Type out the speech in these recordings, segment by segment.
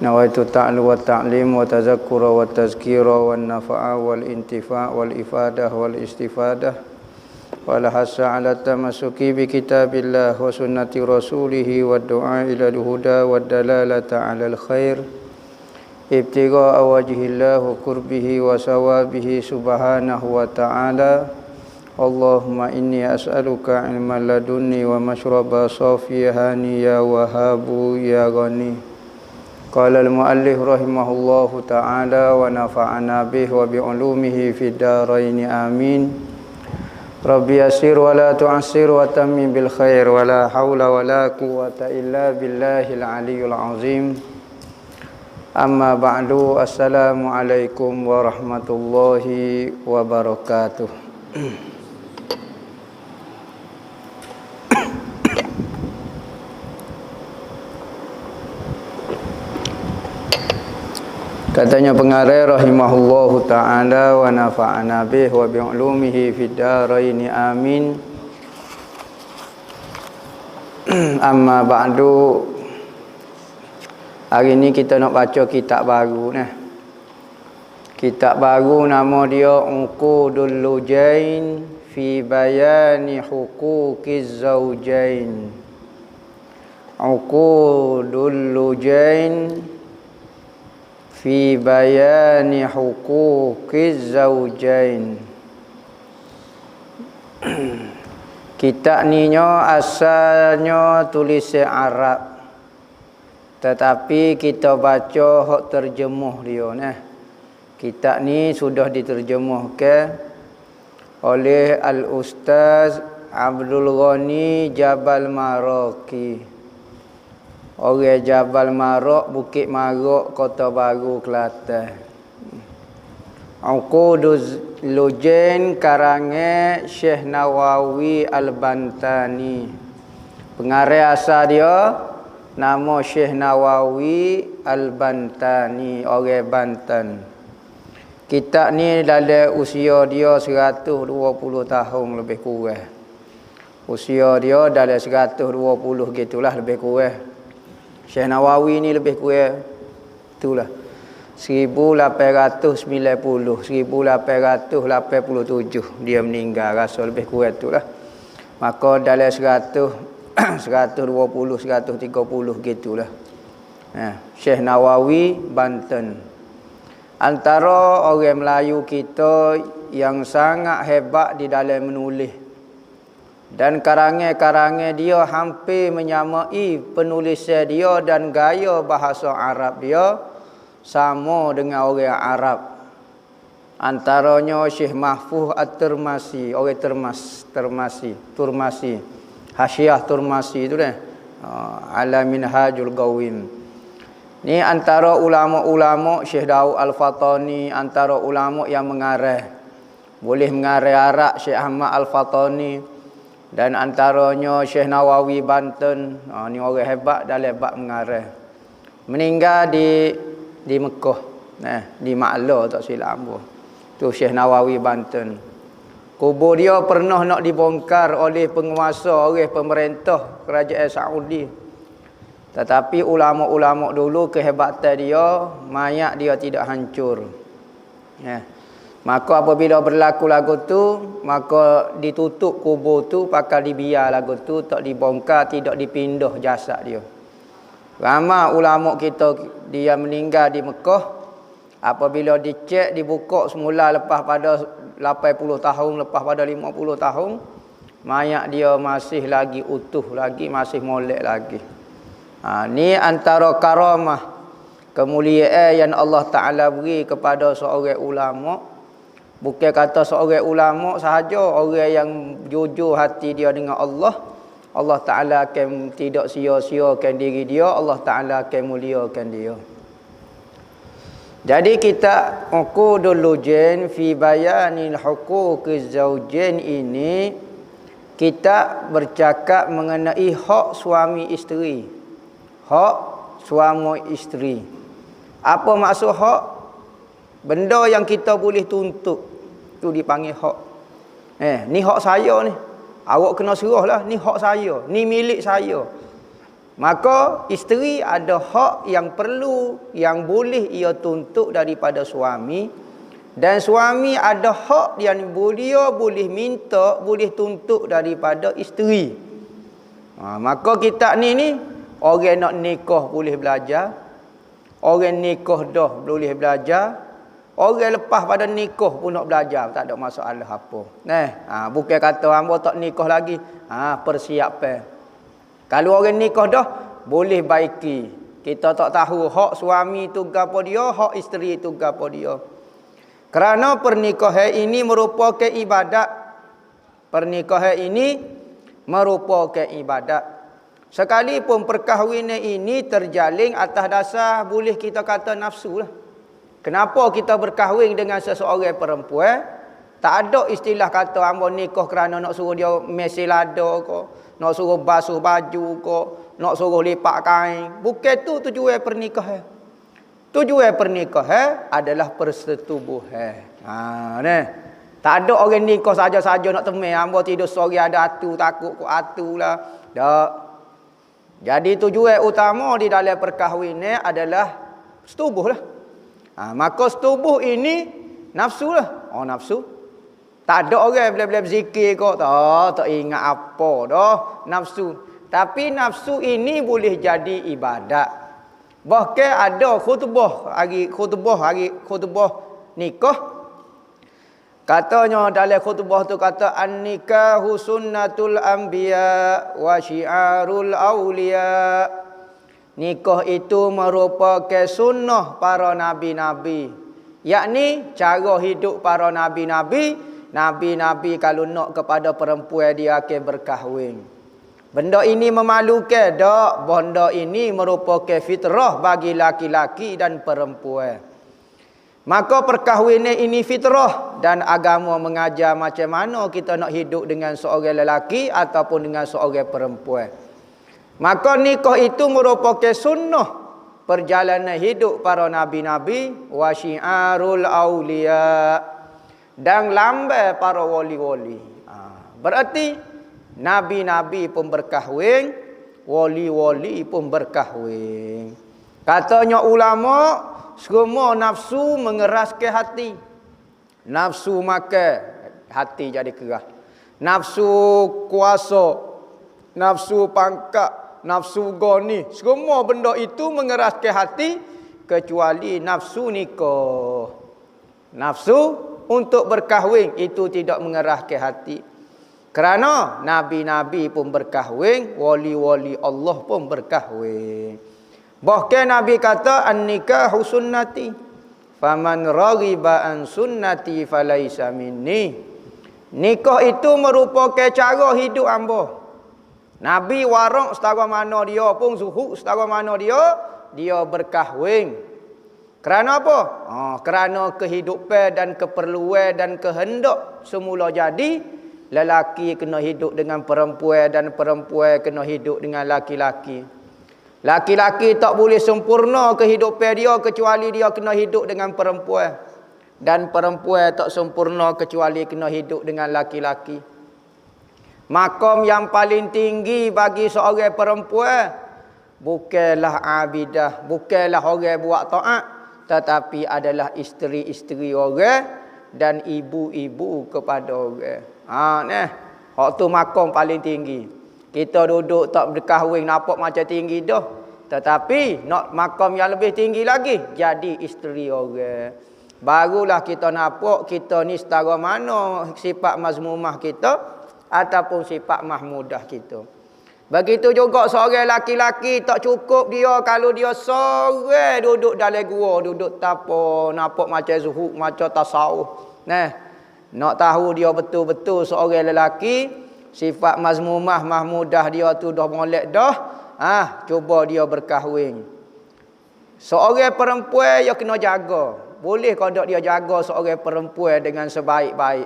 Nawaitu ta'lu wa ta'lim wa tazakkura wa tazkira wa nafa'a wal intifa' wal ifadah wal istifadah wal hasa ala tamasuki bi kitabillah wa sunnati rasulih wa du'a ila al-huda wa dalalata ala al-khair ibtigha'a wajhillah wa qurbihi wa sawabihi subhanahu wa ta'ala. Allahumma inni as'aluka ilman ladunni wa mashraba safiyahani ya wahabu ya ghani. Qala al-muallif rahimahullahu ta'ala wa nafa'ana bih wa bi'ulumihi fid dharain amin. Rabbi yassir wa la tu'assir wa tammim bil khair wa la haula wa la quwwata illa billahil aliyyil azim. Amma ba'du, assalamu alaikum warahmatullahi wabarakatuh. Katanya pengarang rahimahullahu ta'ala wa nafa'ana bih wa bi'ulumihi fid dharain amin. Amma ba'du, hari ni kita nak baca kitab baru ni. Kitab baru nama dia Uqudul Lujain fi bayani huquqiz zawjain. Uqudul Lujain fi bayani huquqiz zawjain. Kitab ni asalnya tulisan Arab, tetapi kita baca hak terjemuh dia nah. Kitab ni sudah diterjemahkan oleh Al-Ustaz Abdul Ghani Jabal Maraki. Orang Jabal Marok, Bukit Marok, Kota Baru, Kelantan. Uqudul Lujain karangan Syekh Nawawi Al-Bantani. Pengarang asal dia nama Syekh Nawawi Al-Bantani, orang Banten. Kitab ni dalam usia dia 120 tahun lebih kurang. Usia dia dalam 120 gitulah lebih kurang. Syekh Nawawi ni lebih kurang itulah 1890 1887 dia meninggal, rasa lebih kurang itulah. Maka dalam 100 120 130 gitulah. Syekh Nawawi Banten, antara orang Melayu kita yang sangat hebat di dalam menulis. Dan karangan-karangan dia hampir menyamai penulisan dia dan gaya bahasa Arab dia sama dengan orang Arab. Antaranya Syekh Mahfuz At-Turmasi, orang Turmasi. Hasyiah Turmasi itu dah. Ala Minhajul Qawim. Ni antara ulama-ulama Syekh Daud Al-Fatani, antara ulama yang mengarang. Boleh mengarang Arab Syekh Ahmad Al-Fatani. Dan antaranya Syekh Nawawi Banten. Ni orang hebat dalam bab mengarang. Meninggal di Mekah, di Maklah tak silap aku. Tu Syekh Nawawi Banten. Kubur dia pernah nak dibongkar oleh penguasa, oleh pemerintah kerajaan Saudi. Tetapi ulama-ulama dulu kehebatan dia, mayat dia tidak hancur. Maka apabila berlaku lagu tu, maka ditutup kubur tu, pakai dibiar lagu tu, tak dibongkar, tidak dipindah jasad dia. Ramai ulama kita dia meninggal di Mekah, apabila dicek, dibuka semula lepas pada 80 tahun, lepas pada 50 tahun, mayat dia masih lagi utuh lagi, masih molek lagi. Ni antara karamah kemuliaan yang Allah Ta'ala beri kepada seorang ulama. Bukan kata seorang ulama sahaja, orang yang jujur hati dia dengan Allah, Allah Ta'ala akan tidak sia-siakan diri dia, Allah Ta'ala akan muliakan dia. Jadi kita Uqudul Lujain fi bayanil huquqiz zawjain ini, kita bercakap mengenai hak suami isteri. Hak suami isteri. Apa maksud hak? Benda yang kita boleh tuntut tu dipanggil hak. Ni hak saya ni. Awak kena serah lah, ni hak saya, ni milik saya. Maka isteri ada hak yang perlu, yang boleh ia tuntut daripada suami, dan suami ada hak yang dia boleh minta, boleh tuntut daripada isteri. Maka kita ni orang nak nikah boleh belajar, orang nikah dah boleh belajar, orang lepas pada nikah pun nak belajar, tak ada masalah apa. Bukan kata hamba tak nikah lagi, persiapan. Kalau orang nikah dah, boleh baiki. Kita tak tahu hak suami tu gapo dia, hak isteri tu gapo dia. Kerana pernikahan ini merupakan ibadat. Pernikahan ini merupakan ibadat. Sekalipun perkahwinan ini terjalin atas dasar boleh kita kata nafsu lah. Kenapa kita berkahwin dengan seseorang perempuan? Tak ada istilah kata hamba nikah kerana nak suruh dia mesin lada ke, nak suruh basuh baju ke, nak suruh lipat kain. Bukan tu tujuan pernikahan. Tujuan pernikahan adalah persetubuhan. Tak ada orang nikah saja-saja nak temui hamba tidur sore ada atu, takut ku atu lah. Tak. Jadi tujuan utama di dalam perkahwinan adalah setubuh lah. Maka setubuh ini nafsu lah. Nafsu. Tak ada orang bila-bila berzikir kok. Tak ingat apa dah. Nafsu. Tapi nafsu ini boleh jadi ibadat. Bahkan ada khutbah nikah. Katanya dalam khutbah tu kata an-nikahu sunnatul anbiya wa syiarul awliya. Nikah itu merupakan sunnah para nabi-nabi. Yakni cara hidup para nabi-nabi. Nabi-nabi kalau nak kepada perempuan dia akan berkahwin. Benda ini memalukan tak? Benda ini merupakan fitrah bagi laki-laki dan perempuan. Maka perkahwinan ini fitrah dan agama mengajar macam mana kita nak hidup dengan seorang lelaki ataupun dengan seorang perempuan. Maka nikah itu merupakan sunnah perjalanan hidup para nabi-nabi wa syiarul awliya dan lambai para wali-wali. Berarti nabi-nabi pun berkahwin, wali-wali pun berkahwin. Katanya ulama, semua nafsu mengeraskan hati. Nafsu makan, hati jadi keras. Nafsu kuasa, nafsu pangkat, nafsu goni, semua benda itu mengeraskan hati kecuali nafsu nikah. Nafsu untuk berkahwin itu tidak mengeraskan hati. Kerana nabi-nabi pun berkahwin, wali-wali Allah pun berkahwin. Bahkan Nabi kata an-nikahu sunnati. Faman raghiba an sunnati falaisa minni. Nikah itu merupakan cara hidup hamba. Nabi warak setara mana dia pun zuhud setara mana dia berkahwin. Kerana apa? Kerana kehidupan dan keperluan dan kehendak semula jadi, lelaki kena hidup dengan perempuan dan perempuan kena hidup dengan laki-laki. Laki-laki tak boleh sempurna kehidupan dia kecuali dia kena hidup dengan perempuan. Dan perempuan tak sempurna kecuali kena hidup dengan laki-laki. Makam yang paling tinggi bagi seorang perempuan bukanlah abidah, bukanlah orang buat taat, tetapi adalah isteri-isteri orang dan ibu-ibu kepada orang. Hak tu makam paling tinggi. Kita duduk tak berkahwin nampak macam tinggi dah. Tetapi nak makam yang lebih tinggi lagi, jadi isteri orang. Barulah kita nampak kita ni setara mana sifat mazmumah kita ataupun sifat mahmudah kita. Begitu juga seorang laki-laki tak cukup dia kalau dia seorang duduk dalam gua, duduk tapa, nampak macam zuhud, macam tasawuf. Nak tahu dia betul-betul seorang lelaki, sifat mazmumah, mahmudah dia tu dah molek dah, cuba dia berkahwin. Seorang perempuan yang kena jaga. Boleh kau tak dia jaga seorang perempuan dengan sebaik-baik.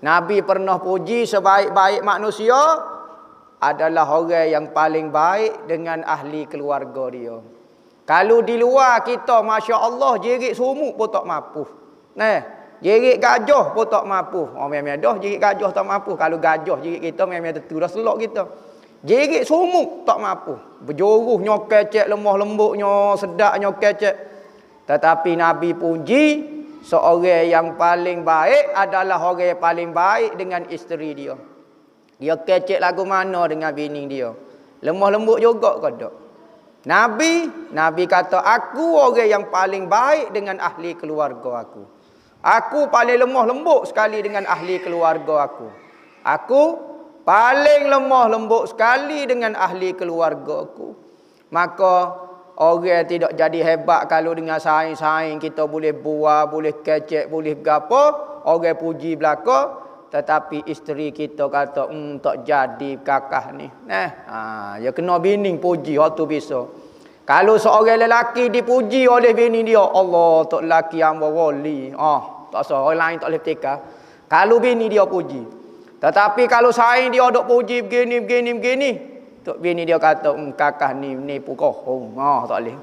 Nabi pernah puji sebaik-baik manusia adalah orang yang paling baik dengan ahli keluarga dia. Kalau di luar kita, Masya Allah, jerit sumuk pun tak mampu. Jerit gajah pun tak mampu. Memang dah jerit gajah tak mampu. Kalau gajah jerit kita memang tentu dah selok kita. Jerit sumuk tak mampu. Berjoruhnya kecek, lemah lembutnya, sedaknya kecek. Tetapi Nabi puji seorang yang paling baik adalah orang yang paling baik dengan isteri dia. Dia kecek lagu mana dengan bini dia. Lemah lembut juga ke tak? Nabi kata, aku orang yang paling baik dengan ahli keluarga aku. Aku paling lemah lembut sekali dengan ahli keluarga aku. Aku paling lemah lembut sekali dengan ahli keluarga aku. Maka orang tidak jadi hebat kalau dengan saing-saing kita boleh buah, boleh kecek, boleh gapo. Orang puji belaka. Tetapi isteri kita kata, tak jadi kakak ni. Ya kena bini puji, waktu bisa. Kalau seorang lelaki dipuji oleh bini dia, Allah, tak lelaki hamba wali. Tak usah, orang lain tak boleh bertikah. Kalau bini dia puji. Tetapi kalau saing dia dok puji begini. Tok bini dia kata, kakak ni pukoh. Tak boleh.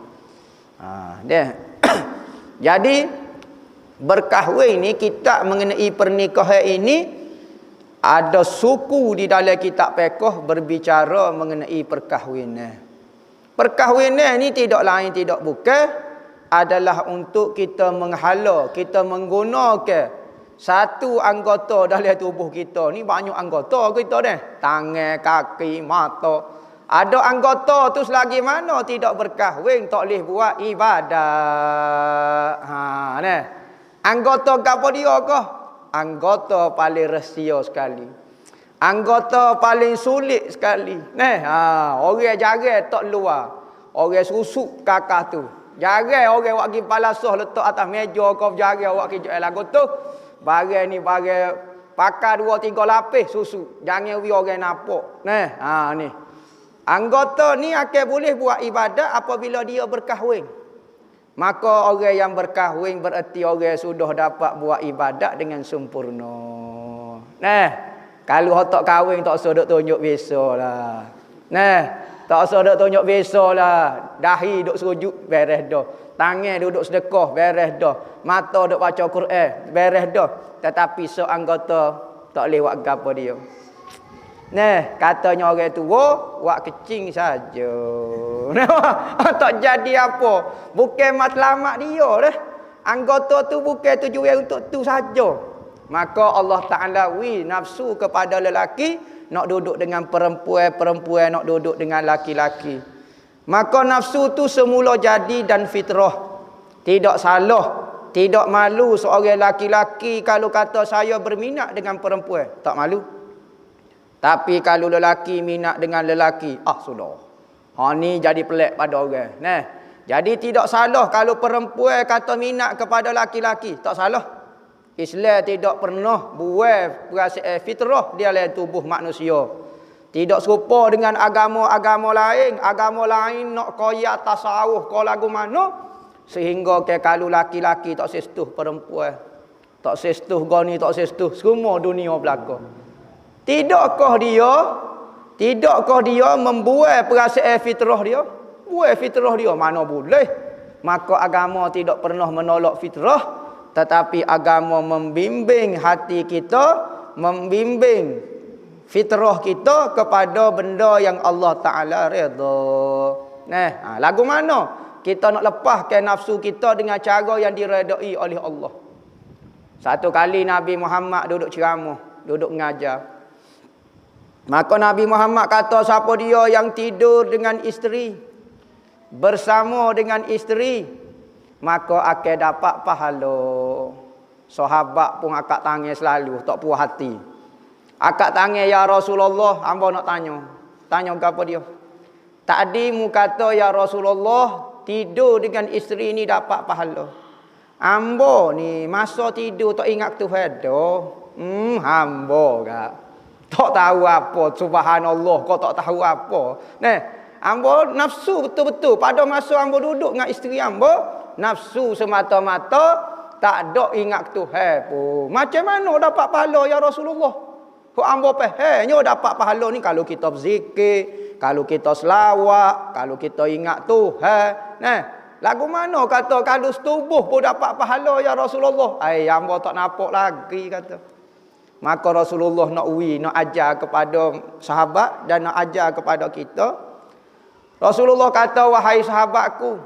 Dia. Jadi, berkahwin ni, kita mengenai pernikahan ini, ada suku di dalam kitab fiqh berbicara mengenai perkahwinan. Perkahwinan ni tidak lain tidak bukan adalah untuk kita menghala, kita menggunakan satu anggota dalam tubuh kita. Ni banyak anggota kita dah. Tangan, kaki, mata. Ada anggota tu selagi mana tidak berkahwin tak boleh buat ibadah. Nah. Anggota apa dia ke? Anggota paling rahsia sekali. Anggota paling sulit sekali. Orang jarang tak luar. Orang susuk kakak tu. Jarang orang buat pergi palasah letak atas meja kau jarang buat pergi jual lagu tu. Barang ni barang pakai 2-3 lapis susuk. Jangan we orang nampak. Ni. Anggota ni akan boleh buat ibadat apabila dia berkahwin. Maka orang yang berkahwin bererti orang sudah dapat buat ibadat dengan sempurna. Kalau tak kahwin tak usah duk tunjuk biasa lah. Tak usah duk tunjuk biasa lah. Dahi duk sujud beres dah. Tangan duduk sedekah beres dah. Mata duk baca Quran beres dah. Tetapi seanggota tak boleh buat gapo dia. Katanya orang tua buat kecing saja. Tak jadi apa. Bukan matlamat dia dah. Anggota tu bukan tujuan untuk tu saja. Maka Allah Ta'ala nafsu kepada lelaki nak duduk dengan perempuan nak duduk dengan laki-laki. Maka nafsu tu semula jadi dan fitrah. Tidak salah, tidak malu seorang laki-laki kalau kata saya berminat dengan perempuan. Tak malu. Tapi kalau lelaki minat dengan lelaki, sudah. Ni jadi pelik pada orang. Jadi tidak salah kalau perempuan kata minat kepada laki-laki. Tak salah. Islam tidak pernah buat perasaan fitrah di dalam tubuh manusia. Tidak serupa dengan agama-agama lain. Agama lain nak kaya tasawuf kau lagu mana. Sehingga kalau laki-laki tak sestuh perempuan. Tak sestuh goni, tak sestuh. Semua dunia belaka. Tidakkah dia membuat perasaan fitrah dia? Buat fitrah dia. Mana boleh. Maka agama tidak pernah menolak fitrah. Tetapi agama membimbing hati kita, membimbing fitrah kita kepada benda yang Allah Ta'ala redha. Lagu mana? Kita nak lepaskan nafsu kita dengan cara yang diredai oleh Allah. Satu kali Nabi Muhammad duduk ceramah, duduk mengajar. Maka Nabi Muhammad kata, siapa dia yang tidur dengan isteri, bersama dengan isteri, maka akan dapat pahala. Sahabat pun akak tangan selalu, tak puas hati. Akak tangan, ya Rasulullah, hamba nak tanya. Tanya apa dia? Tadi mu kata, ya Rasulullah, tidur dengan isteri ni dapat pahala. Hamba ni masa tidur tak ingat Tuhan dah. Hamba kak. Tak tahu apa, subhanallah, kau tak tahu apa. Hamba nafsu betul-betul. Pada masa hamba duduk dengan isteri hamba, nafsu semata-mata, tak ada ingat Tuhan pun. Macam mana dapat pahala ya Rasulullah? Kau hamba fahamnya dapat pahala ni kalau kita berzikir, kalau kita selawat, kalau kita ingat Tuhan. Lagu mana kata kalau setubuh pun dapat pahala ya Rasulullah? Hamba tak nampak lagi kata. Maka Rasulullah nak ajar kepada sahabat dan nak ajar kepada kita. Rasulullah kata, wahai sahabatku,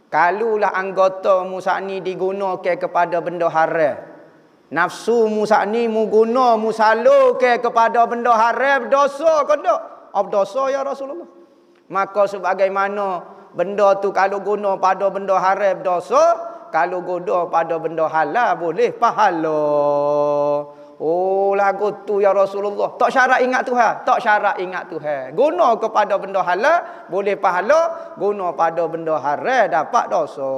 kalulah anggota musa ni digunakan kepada benda haram. Nafsu musa ni mu guna mu salurkan kepada benda haram, dosa ke tak? Dosa ya Rasulullah. Maka sebagaimana benda tu kalau guna pada benda haram dosa, kalau guna pada benda halal boleh pahala. Oh, lagu tu ya Rasulullah. Tak syarat ingat Tuhan, tak syarat ingat Tuhan. Guna kepada benda halal boleh pahala, guna pada benda haram dapat dosa.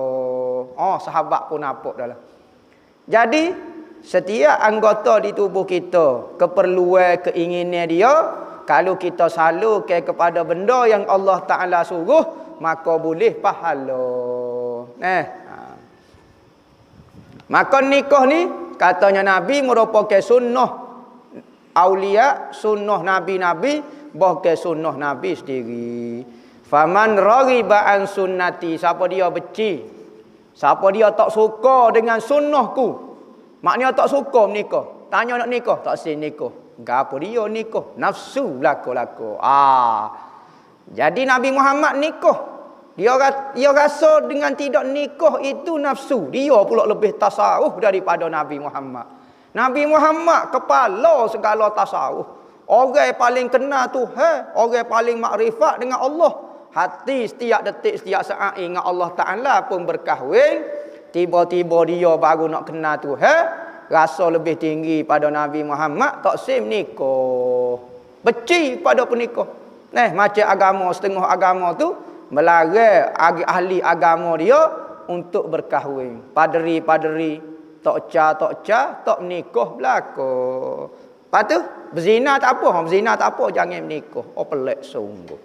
Oh, sahabat pun nampak dah lah. Jadi setiap anggota di tubuh kita, keperluan, keinginan dia, kalau kita salurkan kepada benda yang Allah Ta'ala suruh, maka boleh pahala. Maka nikah ni, katanya Nabi merupakan sunnah aulia, sunnah Nabi-Nabi, bahkan sunnah Nabi sendiri. Faman raghiba an sunnati, siapa dia benci, siapa dia tak suka dengan sunnahku, maknanya tak suka menikah. Tanya nak nikah, tak sin nikah. Gapo dia nikah? Nafsu laku-laku. Jadi Nabi Muhammad nikah. Dia rasa dengan tidak nikah itu nafsu. Dia pula lebih tasawuf daripada Nabi Muhammad. Nabi Muhammad kepala segala tasawuf. Orang yang paling kenal Tuhan, orang yang paling makrifat dengan Allah. Hati setiap detik, setiap saat ingat Allah Ta'ala pun berkahwin. Tiba-tiba dia baru nak kenal Tuhan, rasa lebih tinggi pada Nabi Muhammad, tak sim nikah. Benci pada penikah. Macam agama, setengah agama tu melarang ahli agama dia untuk berkahwin. Paderi-paderi tak menikah belaka. Lepas tu berzina tak apa, jangan menikah. Pelik sungguh.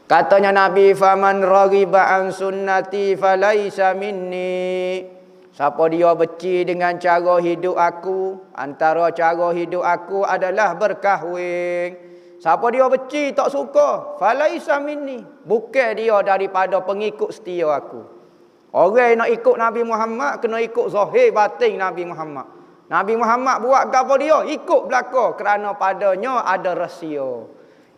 Katanya Nabi, faman raghiba an sunnati falaisa minni. Siapa dia benci dengan cara hidup aku, antara cara hidup aku adalah berkahwin. Siapa dia benci, tak suka, falaisa minni, bukan dia daripada pengikut setia aku. Orang yang nak ikut Nabi Muhammad kena ikut zahir batin Nabi Muhammad. Nabi Muhammad buat gapo dia, ikut belaka, kerana padanya ada rahsia.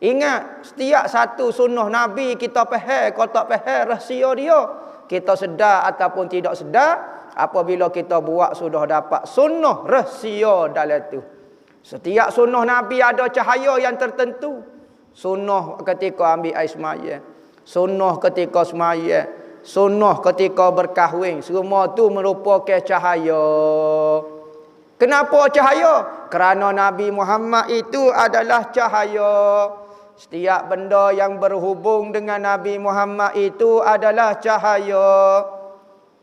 Ingat, setiap satu sunnah Nabi kita faham, kalau tak faham rahsia dia, kita sedar ataupun tidak sedar, apabila kita buat sudah dapat sunnah rahsia dalam tu. Setiap sunnah Nabi ada cahaya yang tertentu. Sunnah ketika ambil air semaya, sunnah ketika semaya, sunnah ketika berkahwin, semua tu merupakan cahaya. Kenapa cahaya? Kerana Nabi Muhammad itu adalah cahaya. Setiap benda yang berhubung dengan Nabi Muhammad itu adalah cahaya.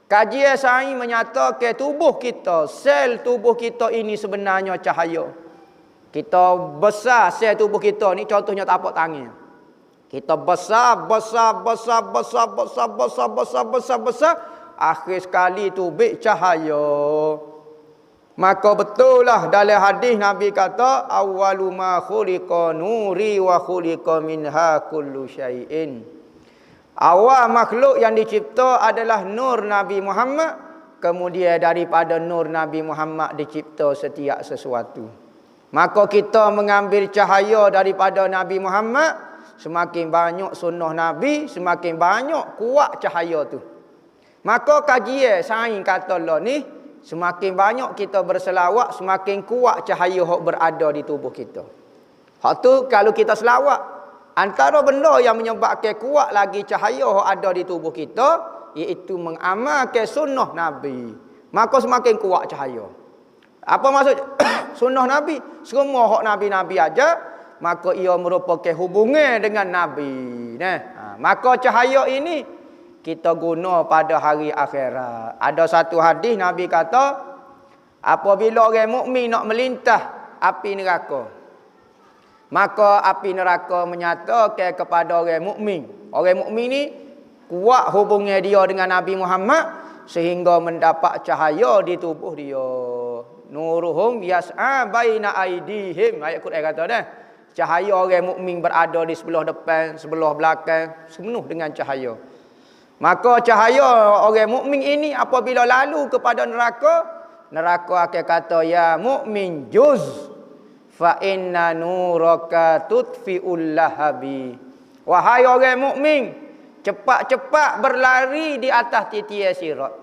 Kajian sains menyatakan tubuh kita, sel tubuh kita ini sebenarnya cahaya. Kita besar sel tubuh kita ni, contohnya tapak tangan. Kita besar, akhir sekali tubik cahaya. Maka betul lah dalam hadis Nabi kata, awwalu ma khuliqa nuri wa khuliqa minha kullu syai'in. Awal makhluk yang dicipta adalah nur Nabi Muhammad, kemudian daripada nur Nabi Muhammad dicipta setiap sesuatu. Maka kita mengambil cahaya daripada Nabi Muhammad, semakin banyak sunnah Nabi, semakin banyak kuat cahaya tu. Maka kajian sains kata lah ni, semakin banyak kita berselawat, semakin kuat cahaya yang berada di tubuh kita. Hak tu kalau kita selawat, antara benda yang menyebabkan kuat lagi cahaya yang ada di tubuh kita, iaitu mengamalkan sunnah Nabi. Maka semakin kuat cahaya. Apa maksud sunnah Nabi? Semua hak Nabi-Nabi aja, maka ia merupakan hubungan dengan Nabi. Maka cahaya ini kita guna pada hari akhirat. Ada satu hadis Nabi kata, apabila orang mukmin nak melintah api neraka, maka api neraka menyatakan kepada orang mukmin. Orang mukmin ni kuat hubungnya dia dengan Nabi Muhammad sehingga mendapat cahaya di tubuh dia. Nuruhum yas'a baina aidihim. Ayat Quran kata dah. Cahaya orang mukmin berada di sebelah depan, sebelah belakang, penuh dengan cahaya. Maka cahaya orang mukmin ini apabila lalu kepada neraka, neraka akan kata, ya mukmin juz fa inna nuraka tudfi'ul lahabi. Wahai orang mukmin, cepat-cepat berlari di atas titian sirat.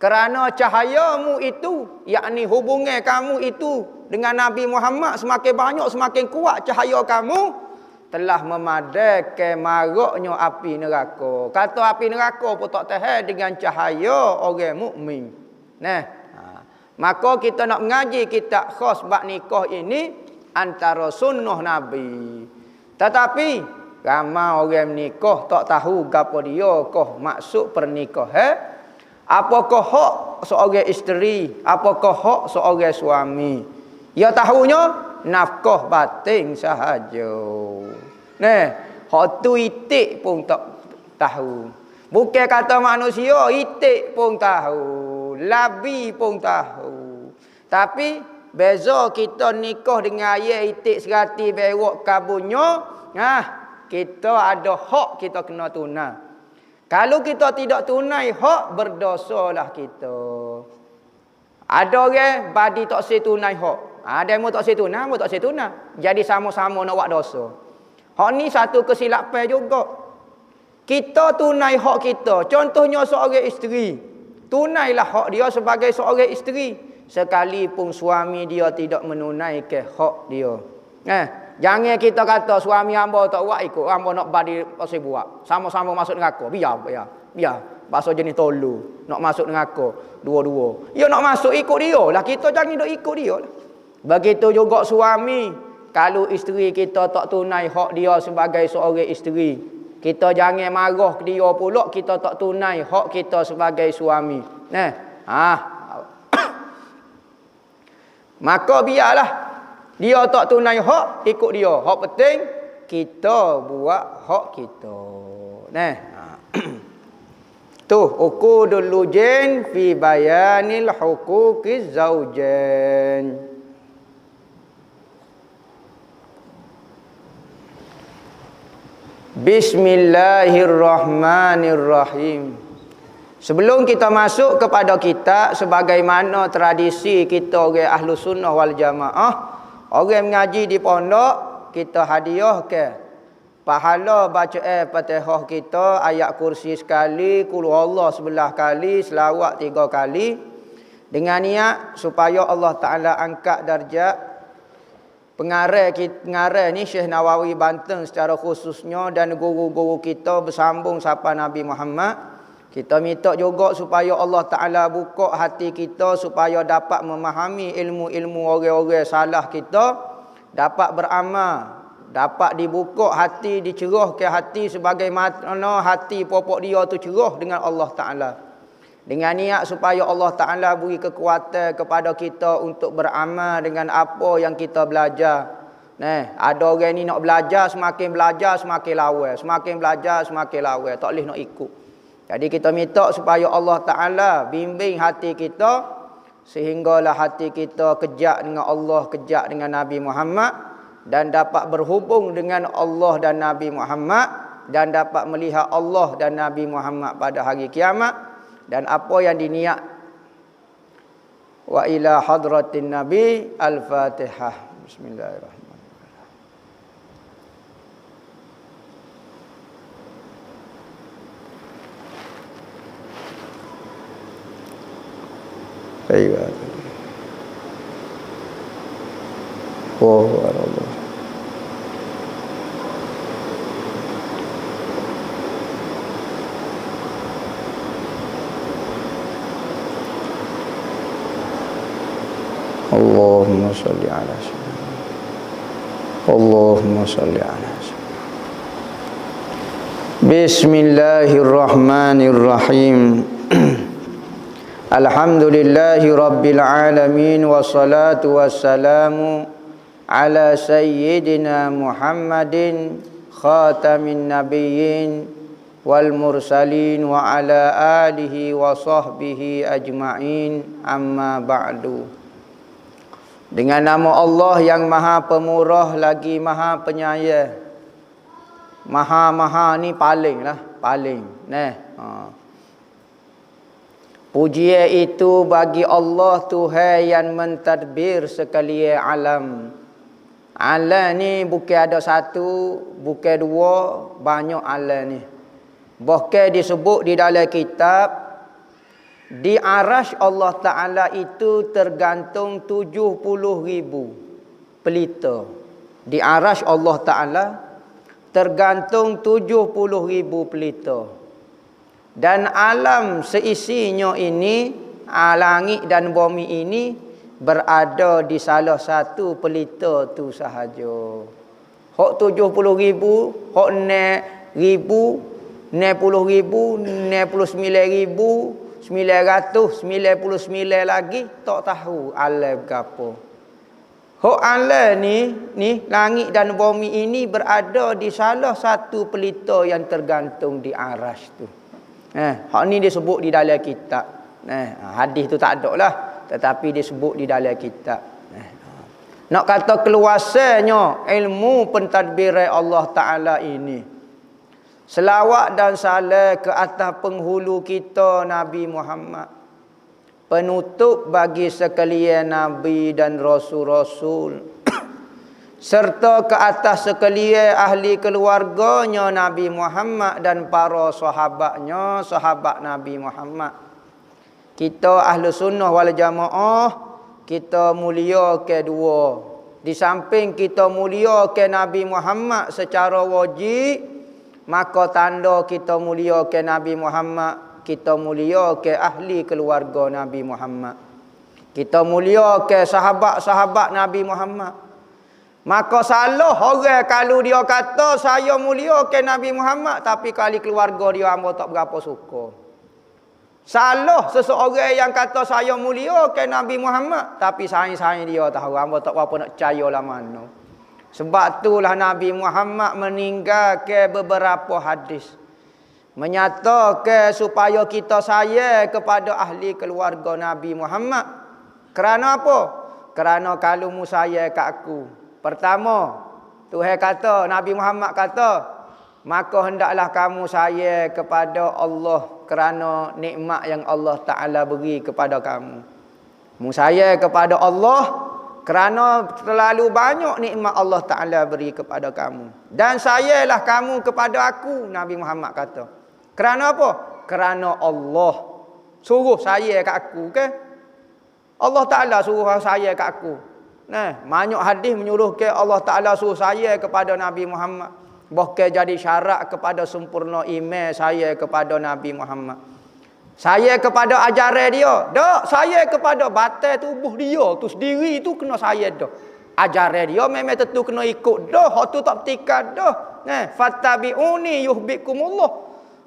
Kerana cahayamu itu, yakni hubungan kamu itu dengan Nabi Muhammad semakin banyak, semakin kuat cahaya kamu, telah memadamkan maraknya api neraka. Kata api neraka pun tak tahan dengan cahaya orang mukmin. Nah, maka kita nak mengaji kitab khas bab nikah ini antara sunnah Nabi. Tetapi ramai orang nikah tak tahu gapo dia kah maksud pernikahan. Apakah hak seorang isteri, apakah hak seorang suami. Ya tahunya nafkah batin sahaja. Nah, hak tu itik pun tak tahu. Bukan kata manusia, itik pun tahu, labi pun tahu. Tapi beza kita nikah dengan ayah itik serati bewak kabunnya, kita ada hak kita kena tunai. Kalau kita tidak tunai hak, berdosalah kita. Ada orang badi tak setunai hak. Ada yang tak setunai, tak setunai. Jadi sama-sama nak buat dosa. Hak ni satu kesilapan juga. Kita tunai hak kita. Contohnya seorang isteri. Tunailah hak dia sebagai seorang isteri. Sekalipun suami dia tidak menunaikan hak dia. Jangan kita kata suami hamba tak buat ikut. Hamba nak badi pasal buat. Sama-sama masuk neraka. Biar. Bahasa jenis tolu. Nak masuk neraka. Dua-dua. Ya nak masuk ikut dia lah. Kita jangan duk ikut dia lah. Begitu juga suami. Kalau isteri kita tak tunai hak dia sebagai seorang isteri, kita jangan marah ke dia pula kita tak tunai hak kita sebagai suami. Maka biarlah dia tak tunai hak, ikut dia. Hak penting kita buat hak kita. Tu uqudul lujain fi bayanil huquqiz zaujain. Bismillahirrahmanirrahim. Sebelum kita masuk kepada kitab, sebagaimana tradisi kita orang ahlu sunnah wal jamaah, orang mengaji di pondok, kita hadiah ke pahala bacaan Fatihah kita, ayat kursi sekali, qul huwallah 11 kali, selawat 3 kali, dengan niat supaya Allah Ta'ala angkat darjat pengarah ni Syekh Nawawi Banten secara khususnya, dan guru-guru kita bersambung sampai Nabi Muhammad. Kita minta juga supaya Allah Ta'ala buka hati kita supaya dapat memahami ilmu-ilmu orang-orang salah kita, dapat beramal, dapat dibuka hati, dicerahkan hati sebagaimana hati popok dia tu cerah dengan Allah Ta'ala. Dengan niat supaya Allah Ta'ala beri kekuatan kepada kita untuk beramal dengan apa yang kita belajar. Ada orang ni nak belajar semakin lawa. Semakin belajar, semakin lawa. Tak boleh nak ikut. Jadi kita minta supaya Allah Ta'ala bimbing hati kita, sehinggalah hati kita kejak dengan Allah, kejak dengan Nabi Muhammad, dan dapat berhubung dengan Allah dan Nabi Muhammad, dan dapat melihat Allah dan Nabi Muhammad pada hari kiamat. Dan apa yang diniat. Wa ila hadratin Nabi Al-Fatihah. Bismillahirrahmanirrahim. Baik. Allah. Allahumma salli ala sayyidina. Allahumma salli ala sayyidina. Bismillahirrahmanirrahim. Alhamdulillahi rabbil alamin, wassalatu wassalamu ala sayyidina Muhammadin khatamin nabiyyin wal mursalin wa ala alihi wa sahbihi ajma'in, amma ba'du. Dengan nama Allah yang maha pemurah lagi maha penyayang. Maha-maha ni paling lah. paling. Pujian itu bagi Allah Tuhan yang mentadbir sekalian alam. Alam ni bukan ada satu, bukan dua, banyak alam ni. Bahkan disebut di dalam kitab, di arasy Allah Ta'ala itu tergantung 70,000 pelita. Di arasy Allah Ta'ala tergantung 70,000 pelita. Dan alam seisinya ini, langit dan bumi ini berada di salah satu pelita tu sahaja. Hak 70,000, hak 6,000, 60,000, 69,999 lagi tak tahu alam berapa. Hak alam ni langit dan bumi ini berada di salah satu pelita yang tergantung di arasy tu. Hak ni disebut di dalam kitab. Hadis tu tak ada lah, tetapi disebut di dalam kitab. Nak kata keluasannya ilmu pentadbiran Allah Ta'ala ini. Selawat dan salam ke atas penghulu kita Nabi Muhammad, penutup bagi sekalian Nabi dan Rasul-Rasul, serta ke atas sekalian ahli keluarganya Nabi Muhammad dan para sahabatnya, sahabat Nabi Muhammad. Kita ahli sunnah wal jamaah, kita mulia kedua. Di samping kita mulia ke Nabi Muhammad secara wajib, maka tanda kita mulia ke Nabi Muhammad, kita mulia ke ahli keluarga Nabi Muhammad. Kita mulia ke sahabat-sahabat Nabi Muhammad. Maka salah orang kalau dia kata saya mulia ke Nabi Muhammad, tapi kali keluarga dia hamba tak berapa suka. Salah seseorang yang kata saya mulia ke Nabi Muhammad, tapi sayang-sayang dia tahu hamba tak berapa nak percaya lah mana. Sebab itulah Nabi Muhammad meninggalkan beberapa hadis menyatakan supaya kita sayang kepada ahli keluarga Nabi Muhammad. Kerana apa? Kerana kalau mu sayang kat aku, pertama, Tuhan kata, Nabi Muhammad kata, maka hendaklah kamu sayang kepada Allah kerana nikmat yang Allah Ta'ala beri kepada kamu. Mu sayang kepada Allah kerana terlalu banyak nikmat Allah Ta'ala beri kepada kamu. Dan sayanglah kamu kepada aku, Nabi Muhammad kata. Kerana apa? Kerana Allah suruh sayang kat aku, ke? Allah Ta'ala suruh sayang kat aku. Banyak hadis menyuruh ke Allah Ta'ala suruh sayang kepada Nabi Muhammad. Bahkan jadi syarat kepada sempurna iman saya kepada Nabi Muhammad. Saya kepada ajaran dia. Tak, saya kepada batal tubuh dia tu sendiri tu kena saya dah. Ajaran dia memang tentu kena ikut dah. Hak tu tak bertikat dah. Fattabi'uni yuhibbukumullah.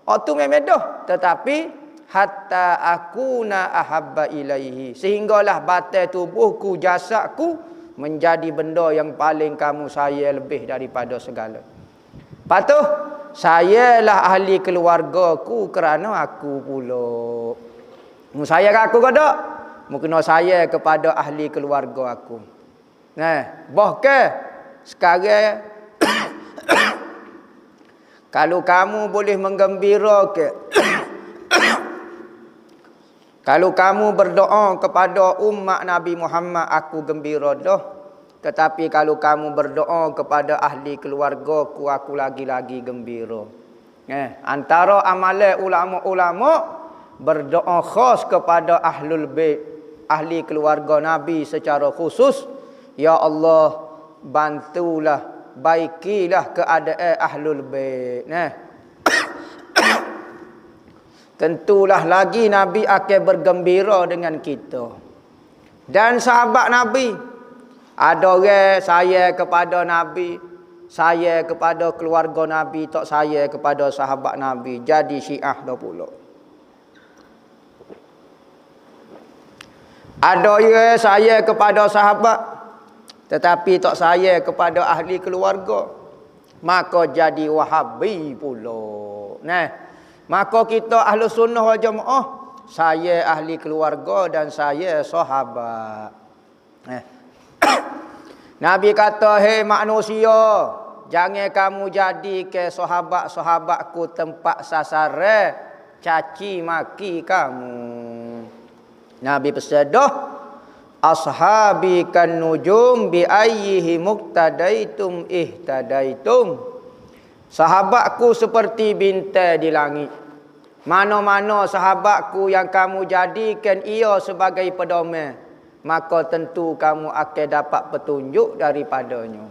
Hak tu memang dah. Tetapi hatta akuna ahabba ilaihi, sehinggalah batal tubuhku, jasadku menjadi benda yang paling kamu sayang lebih daripada segala. Patuh, sayalah ahli keluargaku kerana aku pula. Mu sayang aku ke tak? Mu kena sayang kepada ahli keluarga aku. Bahkan sekarang kalau kamu boleh menggembirakan kalau kamu berdoa kepada umat Nabi Muhammad, aku gembira dah. Tetapi kalau kamu berdoa kepada ahli keluargaku, aku lagi-lagi gembira. Antara amalan ulama-ulama berdoa khas kepada ahlul bait, ahli keluarga Nabi secara khusus. Ya Allah, bantulah, baikilah keadaan ahlul bait. Tentulah lagi Nabi akan bergembira dengan kita. Dan sahabat Nabi, ada orang sayang kepada Nabi, sayang kepada keluarga Nabi, tak sayang kepada sahabat Nabi. Jadi Syiah dah pula. Ada orang sayang kepada sahabat, tetapi tak sayang kepada ahli keluarga, maka jadi Wahabi pula. Maka kita ahli sunnah wal jamaah sayang ahli keluarga dan sayang sahabat. Nabi kata, hei manusia, jangan kamu jadi ke sahabat-sahabatku tempat sasaran caci maki kamu. Nabi bersedah, ashabi kan nujum bi ayyihi muqtadaitum ihtadaitum. Sahabatku seperti bintang di langit. Mana-mana sahabatku yang kamu jadikan ia sebagai pedoman, maka tentu kamu akan dapat petunjuk daripadanya.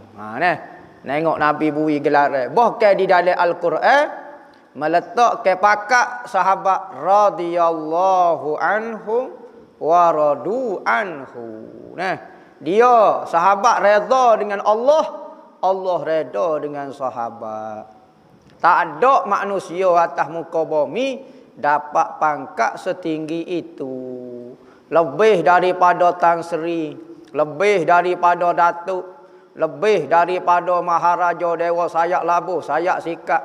Tengok Nabi bui gelar. Bahkan di dalam Al-Quran meletak ke pakak sahabat radhiyallahu anhum wa radu anhu. Dia sahabat redha dengan Allah, Allah redha dengan sahabat. Tak ada manusia atas muka bumi dapat pangkat setinggi itu. Lebih daripada Tan Sri, lebih daripada Datuk, lebih daripada Maharaja Dewa Sayak Labuh, Sayak Sikap,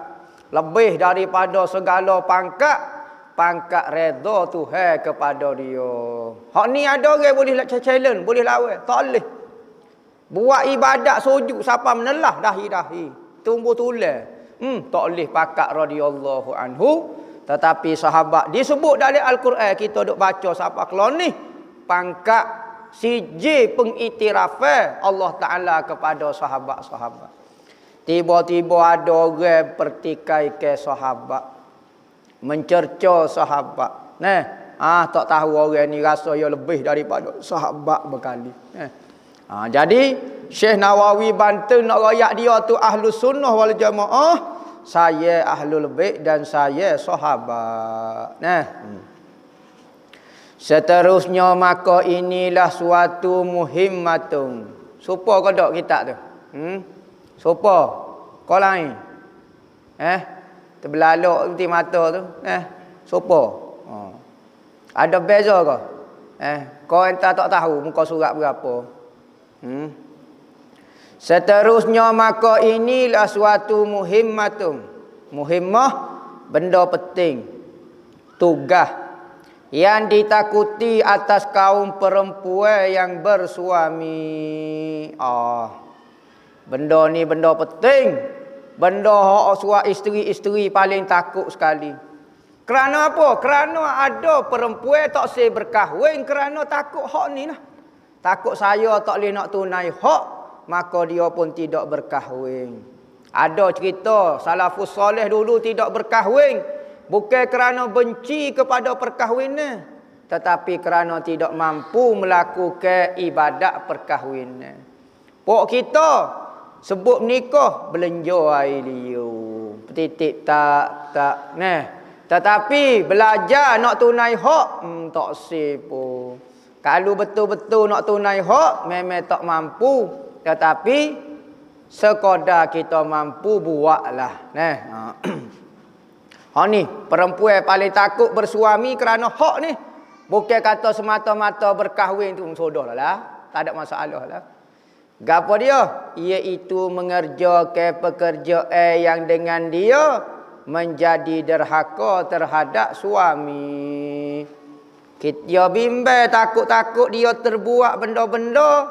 lebih daripada segala pangkat redha Tuhan kepada dia. Hak ni ada orang boleh challenge, boleh lawan, tak boleh. Buat ibadat sujud siapa menelah dahi-dahi, tumbuh tulang. Tak boleh pakak radhiyallahu anhu. Tetapi sahabat disebut dalam Al-Quran, kita duk baca siapa kelon ni pangkat siji pengiktirafan Allah Taala kepada sahabat-sahabat. Tiba-tiba ada orang pertikai ke sahabat, mencerca sahabat. Tak tahu orang ni rasa dia lebih daripada sahabat berkali. Jadi Syekh Nawawi bantu nak royak dia tu ahlu sunnah wal jamaah, saya ahlul bait dan saya sahabat. Seterusnya maka inilah suatu muhimmatun. Supa ke tak kitab tu? Supa? Kau lain? Terbelalak putih mata tu? Supa? Ada beza ke? Kau entah tak tahu muka surat berapa? Seterusnya maka inilah suatu muhimmatun. Muhimmah, benda penting, tugas yang ditakuti atas kaum perempuan yang bersuami. Benda ni benda penting. Benda hak suami isteri-isteri paling takut sekali. Kerana apa? Kerana ada perempuan tak boleh berkahwin kerana takut hak ni lah. Takut saya tak boleh nak tunai hak, maka dia pun tidak berkahwin. Ada cerita salafus soleh dulu tidak berkahwin bukan kerana benci kepada perkahwinan, tetapi kerana tidak mampu melakukan ibadat perkahwinan. Pok kita sebut nikah belenjo air liu, petitik tak. Tetapi belajar nak tunai hak tak sipu. Kalau betul-betul nak tunai hak memang tak mampu, tetapi sekadar kita mampu buatlah. Ni perempuan paling takut bersuami kerana hak ni. Bukan kata semata-mata berkahwin tu sudahlah, tak ada masalah lah. Gapo dia? Iaitu mengerjakan pekerjaan yang dengan dia menjadi derhaka terhadap suami. Dia bimbang takut-takut dia terbuat benda-benda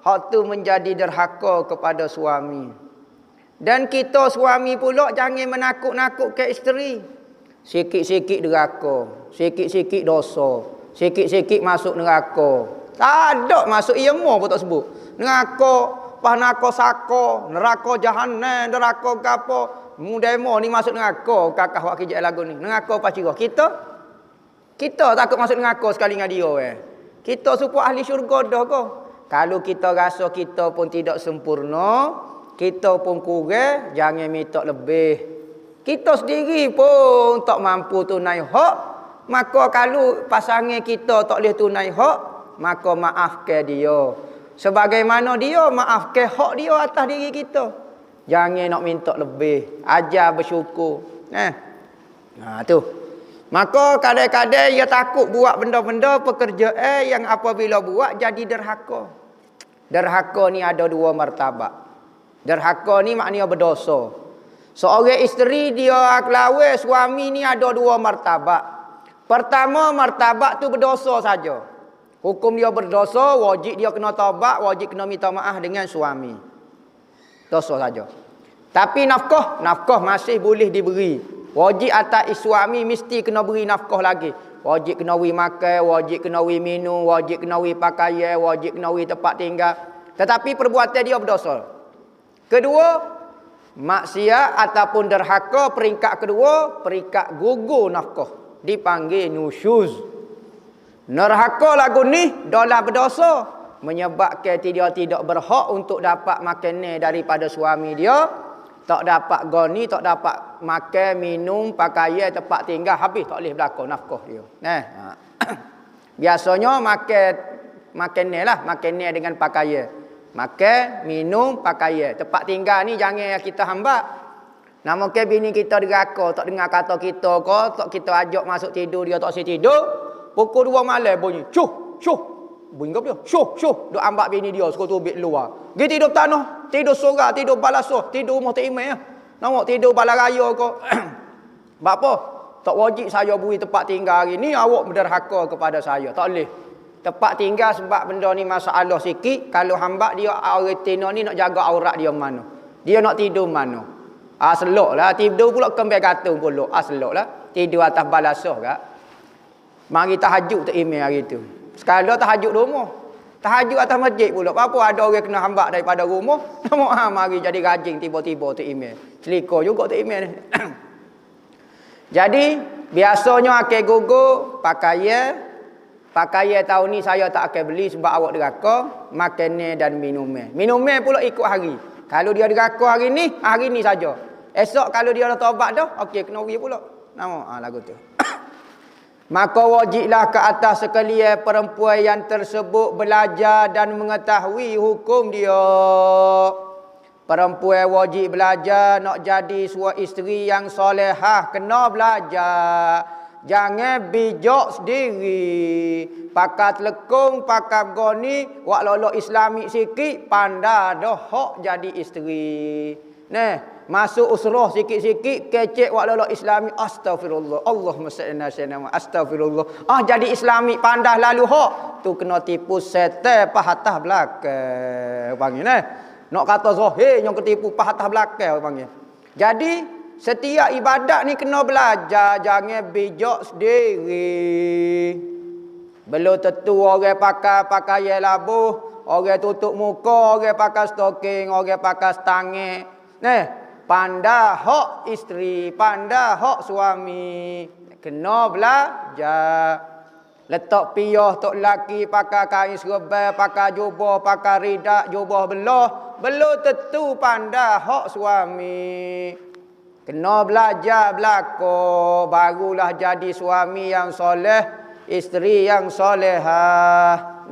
hak tu menjadi derhaka kepada suami. Dan kita suami pula jangan menakut-nakut ke isteri. Sikit-sikit derhaka, sikit-sikit dosa, sikit-sikit masuk neraka. Tak ada masuk ilmu pun tak sebut. Neraka, neraka saka, neraka jahanam, neraka gapo. Mudemo ni masuk neraka, kakak wak kijak lagu ni. Neraka apa cirah? Kita takut masuk neraka sekali dengan dia. Kita supaya ahli syurga dah ke? Kalau kita rasa kita pun tidak sempurna, kita pun kurang, jangan minta lebih. Kita sendiri pun tak mampu tunai hak, maka kalau pasangan kita tak boleh tunai hak, maka maafkan dia. Sebagaimana dia maafkan hak dia atas diri kita. Jangan nak minta lebih, ajar bersyukur. Tu. Maka kadang-kadang ia takut buat benda-benda pekerjaan yang apabila buat jadi derhaka. Derhaka ni ada dua martabat. Derhaka ni maknanya berdosa. Seorang isteri dia lawan suami ni ada dua martabat. Pertama martabat tu berdosa saja. Hukum dia berdosa, wajib dia kena taubat, wajib kena minta maaf dengan suami. Dosa saja. Tapi nafkah masih boleh diberi. Wajib atas suami mesti kena beri nafkah lagi. Wajib kena beri makan, wajib kena beri minum, wajib kena beri pakaian, wajib kena beri tempat tinggal. Tetapi perbuatan dia berdosa. Kedua, maksiat ataupun derhaka. Peringkat kedua, peringkat gugur nafkah, dipanggil nusyuz. Nerhaka lagu ni adalah berdosa, menyebabkan dia tidak berhak untuk dapat makanan daripada suami dia. Tak dapat goni, tak dapat makan, minum, pakaian, tempat tinggal, habis tak boleh berlaku nafkah dia. Biasanya makan dengan pakaian. Makan, minum, pakaian. Tempat tinggal ni jangan kita hambat. Nah, mungkin bini kita deraka, tak dengar kata kita ke, tak kita ajak masuk tidur, dia tak si tidur. Pukul 2 malam bunyi, syuh. Bunyi apa dia? Syuh. Duk ambak bini dia, suruh tubik luar. Pergi tidur tanah, tidur sorang, tidur balasuh, tidur rumah tak imam. Nampak tidur balai raya ke. Sebab apa? Tak wajib saya beri tempat tinggal hari ni, awak berderhaka kepada saya. Tak boleh. Tempat tinggal sebab benda ni masalah sikit. Kalau hambak dia, orang tina ni nak jaga aurat dia mana. Dia nak tidur mana. Selok lah. Tidur pula kembali gantung pula. Selok lah. Tidur atas balasuh kak. Mari tahajud tak imam hari tu. Sekali tahajud rumah. Tahajud atas masjid pula. Apa ada orang kena hambak daripada rumah. Mari jadi rajin tiba-tiba tak imam. Selika juga tak imam ni. Jadi, biasanya akan gugur pakaian. Pakaian tahun ni saya tak akan beli sebab awak deraka. Makanan dan minuman. Minuman pula ikut hari. Kalau dia deraka hari ni saja. Esok kalau dia dah taubat dah, okey kena beri pula. Nama lagu tu. Maka wajiblah ke atas sekalian perempuan yang tersebut belajar dan mengetahui hukum dia. Perempuan wajib belajar nak jadi seorang isteri yang solehah, kena belajar. Jangan bijak sendiri. Pakai telekung, pakai goni, wak lolok Islamik sikit, pandai dah hak jadi isteri. Masuk usrah sikit-sikit, kecek wak lolok Islami, astagfirullah, Allahumma salli ala sayyidina, astagfirullah. Jadi Islami pandai lalu hak, tu kena tipu setan pahatah belakang. Panggil nak kata zahir yang ketipu pahatah belakang panggil. Jadi setiap ibadat ni kena belajar, jangan bijak sendiri. Belum tentu orang pakai pakaian labuh, orang tutup muka, orang pakai stoking, orang pakai stangik. Pandai hak isteri, pandai hak suami. Kena belajar. Letak piyah tok lelaki pakai kain serba, pakai jubah, pakai ridak, jubah belah. Belum tentu pandai hak suami. Kena belajar belako, barulah jadi suami yang soleh, isteri yang solehah.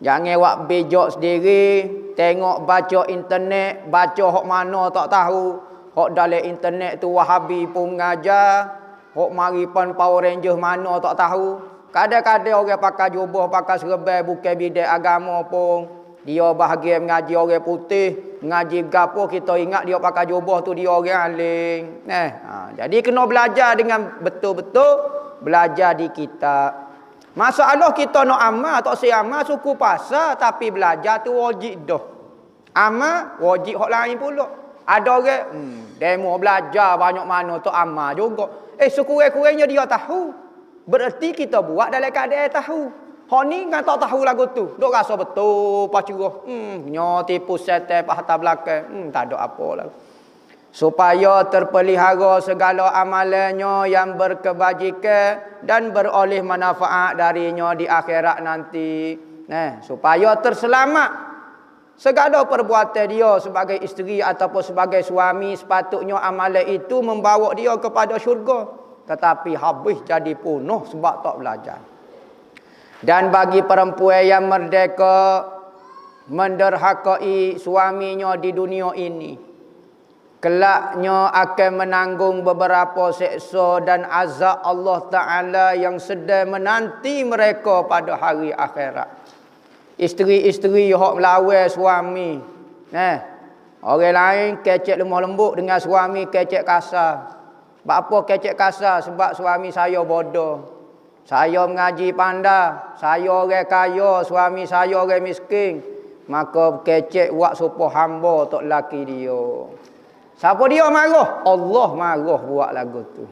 Jangan wak bijak sendiri, tengok baca internet, baca hok mana tak tahu. Hok dalam internet tu Wahabi pun mengajar, hok maripan Power Ranger mana tak tahu. Kadang-kadang orang pakai jubah, pakai serban bukan bidang agama pun. Dia bahagia mengaji orang putih, mengaji gapo, kita ingat dia pakai jubah tu dia orang alim. Jadi kena belajar dengan betul-betul, belajar di kitab. Masalah kita nak amal, tak si amal suku pasal, tapi belajar tu wajib dah. Amal wajib hak lain pula. Ada orang demo belajar banyak mana tu amal juga. Sekurang-kurangnya dia tahu. Berarti kita buat dalam keadaan tahu. Hak ni kan tak tahu lagu tu. Dok rasa betul pacurah. Nyo tipu setan pahatah belakang. Tak ada apa lah. Supaya terpelihara segala amalannya yang berkebajikan dan beroleh manfaat darinya di akhirat nanti. Supaya terselamat segala perbuatan dia sebagai isteri ataupun sebagai suami, sepatutnya amalan itu membawa dia kepada syurga. Tetapi habis jadi penuh sebab tak belajar. Dan bagi perempuan yang merdeka menderhakai suaminya di dunia ini, kelaknya akan menanggung beberapa seksa dan azab Allah Ta'ala yang sedang menanti mereka pada hari akhirat. Isteri-isteri yang melawan suami. Orang lain kecek lemah lembut dengan suami kecek kasar. Sebab apa kecek kasar? Sebab suami saya bodoh. Saya mengaji pandai. Saya orang kaya, suami saya orang miskin. Maka kecek buat supaya hamba tok laki dia. Siapa dia marah? Allah marah buat lagu tu.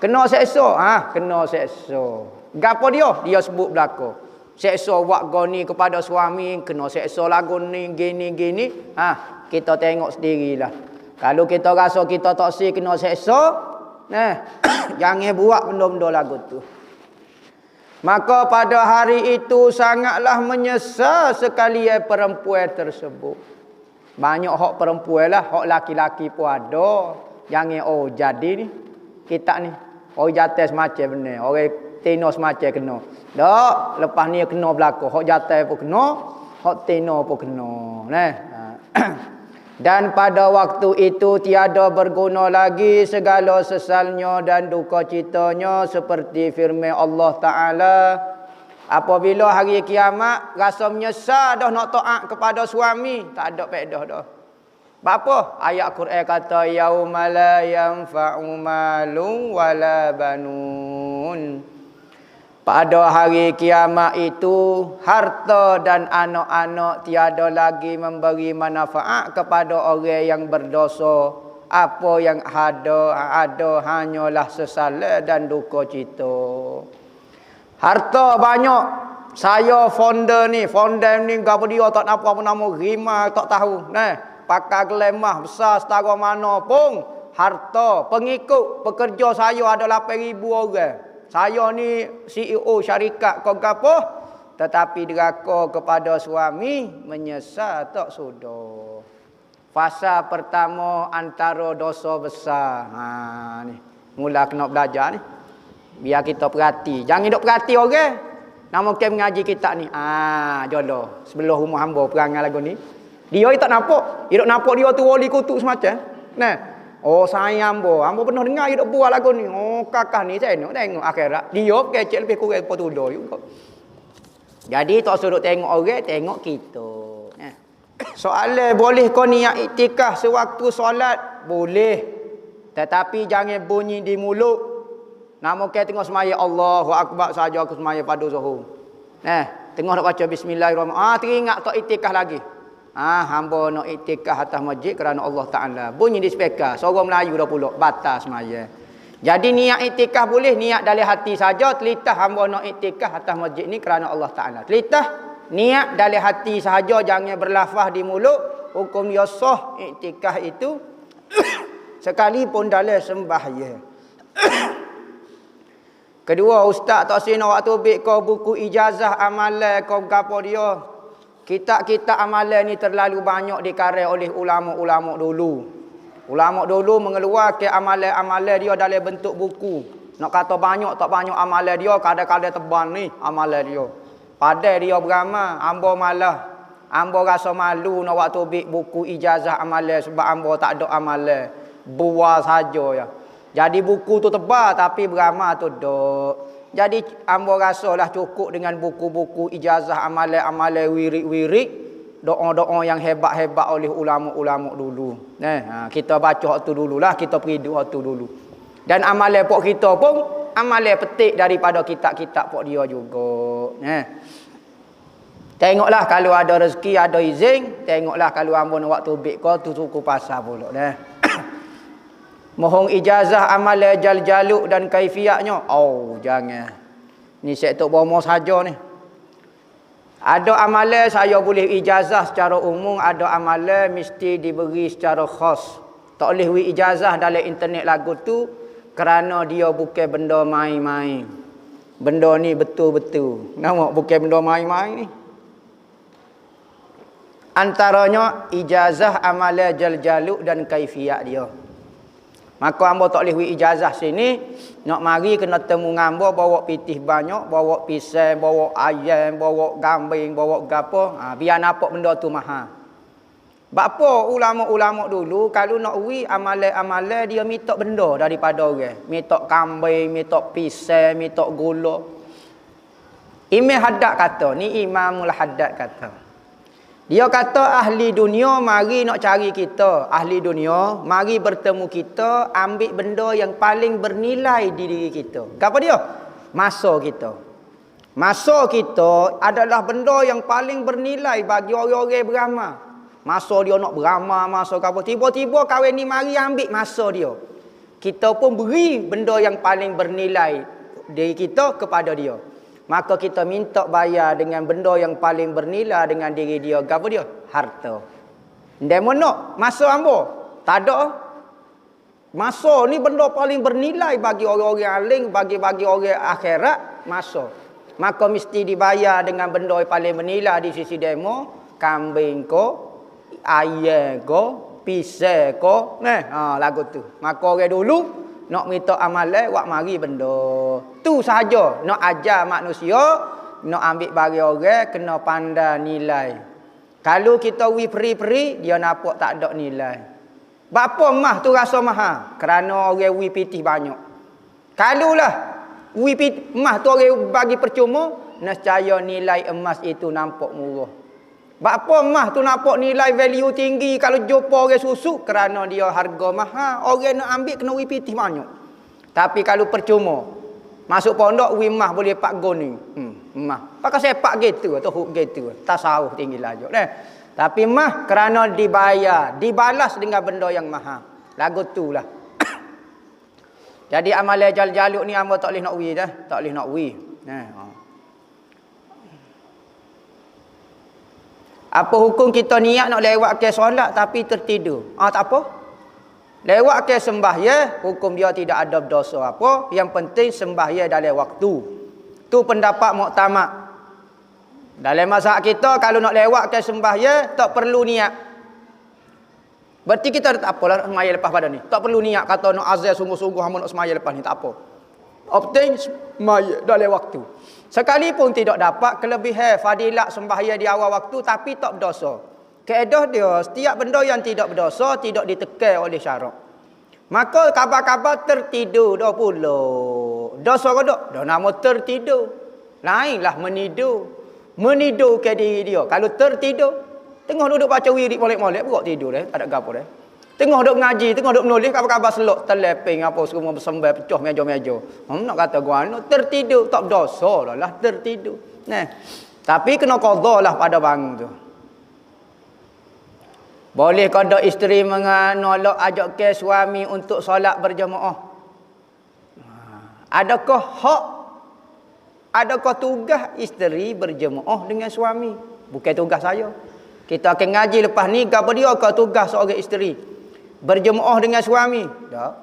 Kena seksa, kena seksa. Gapo dia? Dia sebut belaka. Seksa buat goni kepada suami, kena seksa lagu ni gini. Kita tengok sendirilah. Kalau kita rasa kita tak si kena seksa, jangan buat benda-benda lagu tu. Maka pada hari itu sangatlah menyesal sekali perempuan tersebut. Banyak hak perempuan lah, hak laki-laki pun ada. Jangan jadi ni, kita ni. Jatuh semacam benar. Orang tino semacam kena. Tak, lepas ni kena belaka. Hak jatuh pun kena, hak tino pun kena. Dan pada waktu itu tiada berguna lagi segala sesalnya dan duka citanya seperti firman Allah Ta'ala. Apabila hari kiamat rasa menyesal dah nak taat kepada suami, tak ada faedah dah. Apa? Ayat Quran kata yauma la yanfa'u malun wala banun. Pada hari kiamat itu harta dan anak-anak tiada lagi memberi manfaat kepada orang yang berdosa. Apa yang ada hanyalah sesal dan duka cita. Harta banyak. Saya founder ni gapo dia tak apa nama Rima tak tahu. Pakai gelemah besar setara mana pun harta pengikut pekerja saya ada 8,000 orang. Saya ni CEO syarikat kau gapo, tetapi deraka kepada suami menyesal tak sudah. Fasa pertama antara dosa besar. Ni. Mula kena belajar ni. Biar kita perhati. Jangan duk perhati orang. Nama kem mengaji kita ni. Jodoh. Sebelah rumah hamba perangai lagu ni. Dia tak nampak. Dia duk nampak dia tu wali kutuk semacam. Sayang hamba pernah dengar dia duk buat lagu ni. Kakak ni tengok akhirat. Dia kecil lebih kurang petudor juga. Jadi tak suruh tengok orang, tengok kita. Soalan boleh kau niat iktikaf sewaktu solat? Boleh. Tetapi jangan bunyi di mulut. Nama kita tengok semaya Allahu Akbar saja aku semaya pada zuhur. Tengok nak baca bismillahirrahmanirrahim. Teringat tak iktikaf lagi. Hamba nak iktikaf atas masjid kerana Allah Ta'ala. Bunyi di speaker. Seorang Melayu dah pula. Batas semaya. Jadi niat iktikaf boleh. Niat dari hati saja. Telitah hamba nak iktikaf atas masjid ni kerana Allah Ta'ala. Telitah. Niat dari hati sahaja. Jangan berlafaz di mulut. Hukum dia sah iktikaf itu. Sekalipun dalam sembahyang. Kedua, Ustaz tak sini waktu bik kau buku ijazah amalan kau gapo dia. Kitab-kitab amalan ni terlalu banyak dikarang oleh ulama-ulama dulu. Ulama dulu mengeluarkan amalan-amalan dia dalam bentuk buku. Nak kata banyak tak banyak amalan dia, kadang-kadang tebal ni amalan dia. Padahal dia beramal, hamba malah. Hamba rasa malu nak waktu bik buku ijazah amalan sebab hamba tak ada amalan. Buat saja ya. Jadi buku tu tebal tapi beramal tu dok. Jadi hamba rasalah cukup dengan buku-buku ijazah amalan-amalan wirid-wirid, doa-doa yang hebat-hebat oleh ulama-ulama dulu. Kita baca waktu dululah, kita peridu waktu dulu. Dan amalan pok kita pun amalan petik daripada kitab-kitab pok dia juga. Tengoklah kalau ada rezeki, ada izin, tengoklah kalau hamba nak waktu bik kau tu suku pasar pula. Mohon ijazah amalan jaluk dan kaifiatnya. Jangan. Ni saya tok bomo saja ni. Ada amalan saya boleh ijazah secara umum, ada amalan mesti diberi secara khas. Tak boleh ijazah dalam internet lagu tu kerana dia bukan benda main-main. Benda ni betul-betul. Nampak bukan benda main-main ni. Antaranya ijazah amalan jaluk dan kaifiat dia. Maka hamba tak boleh ijazah sini, nak mari kena temu hamba bawa pitih banyak, bawa pisang, bawa ayam, bawa gambing, bawa gapo, biar nampak benda tu mahal. Sebab apa ulama-ulama dulu kalau nak amalan-amalan dia minta benda daripada orang. Minta kambing, minta pisang, minta gula. Imam Haddad kata, ni Imamul Haddad kata. Dia kata ahli dunia mari nak cari kita. Ahli dunia mari bertemu kita, ambil benda yang paling bernilai di diri kita. Apa dia? Masa kita. Masa kita adalah benda yang paling bernilai bagi orang-orang beramal. Masa dia nak beramal, masa apa, tiba-tiba kahwin ni mari ambil masa dia. Kita pun beri benda yang paling bernilai diri kita kepada dia. Maka kita minta bayar dengan benda yang paling bernilai dengan diri dia. Apa dia? Harta. Ndai mana? Masa hamba? Tak ada. Masa ni benda paling bernilai bagi orang-orang alim, bagi orang akhirat, masa. Maka mesti dibayar dengan benda yang paling bernilai di sisi demo, kambing ko, ayam ko, pisau ko, lagu tu. Maka orang dulu nak minta amalan wak mari benda. Tu sahaja nak ajar manusia, nak ambil bagi orang kena pandai nilai. Kalau kita peri-peri, dia nampak tak ada nilai. Bapa mah tu rasa mahal kerana orang pitih banyak. Kalulah mah tu orang bagi percuma, nescaya nilai emas itu nampak murah. Bapa mah tu nampak nilai value tinggi kalau jumpa orang susu kerana dia harga mahal. Orang nak ambil kena pitih banyak. Tapi kalau percuma, masuk pondok mah boleh pak goni. Mah. Pakai sepak gitu atau huk gitu. Tasawuf tinggi laju. Tapi mah kerana dibayar, dibalas dengan benda yang mahal. Lagu tu lah. Jadi amalan jaluk ni hamba tak boleh nak wi dah, tak boleh nak wi. Apa hukum kita niat nak lewat ke solat tapi tertidur? Tak apa. Lewat ke sembahyang, hukum dia tidak ada dosa apa. Yang penting sembahyang dalam waktu. Tu pendapat muktamad. Dalam mazhab kita kalau nak lewat ke sembahyang tak perlu niat. Berarti kita tak apalah sembahyang lepas pada ni. Tak perlu niat kata nak azan sungguh-sungguh hamba nak sembahyang lepas ni, tak apa. Opting sembahyang dalam waktu. Sekalipun tidak dapat kelebihan fadilat sembahyang di awal waktu tapi tak berdosa. Kaedah dia setiap benda yang tidak berdosa tidak ditekan oleh syarak. Maka kabar-kabar tertidur dah pula. Dosa ke tak? Dah nama tertidur. Lainlah menidur. Menidur ke diri dia. Kalau tertidur, tengah duduk baca wirid molek-molek, buat tidur tak ada gapo dah. Tengah duduk ngaji, tengah duduk menulis, kabar-kabar selok, teleping apa semua bersembah pecah meja-meja. Nak kata gua nak tertidur, tak berdosa lah tertidur. Tapi kena qada lah pada bangun tu. Boleh kada isteri menolak ajak ke suami untuk solat berjemaah? Adakah tugas isteri berjemaah dengan suami? Bukan tugas saya. Kita akan ngaji lepas ni, apa dia ke tugas seorang isteri berjemaah dengan suami? Tak.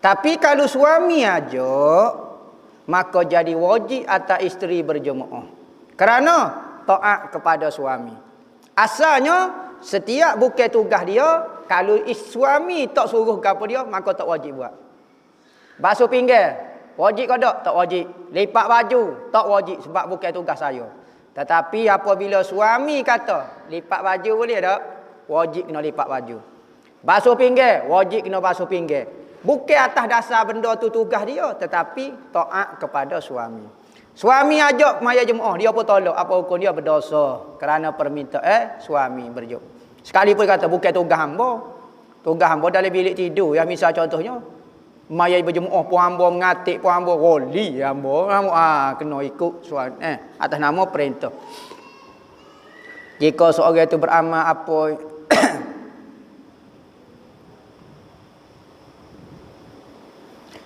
Tapi kalau suami ajak, maka jadi wajib atas isteri berjemaah. Kerana taat kepada suami. Asalnya setiap bukan tugas dia, kalau suami tak suruh apa dia, maka tak wajib buat. Basuh pinggir, wajib ke tak? Tak wajib. Lipat baju, tak wajib sebab bukan tugas saya. Tetapi apabila suami kata, lipat baju boleh tak? Wajib kena lipat baju. Basuh pinggir, wajib kena basuh pinggir. Bukan atas dasar benda tu tugas dia, tetapi taat kepada suami. Suami ajak maya jemaah, dia pun tolak, apa hukum dia? Berdosa kerana permintaan suami berjemaah. Sekalipun kata bukan tugas hamba. Tugas hamba dalam bilik tidur. Yang misal contohnya, maya berjemaah pun hamba mengatik pun hamba, wali hamba kena ikut suami atas nama perintah. Jika seorang itu beramal apa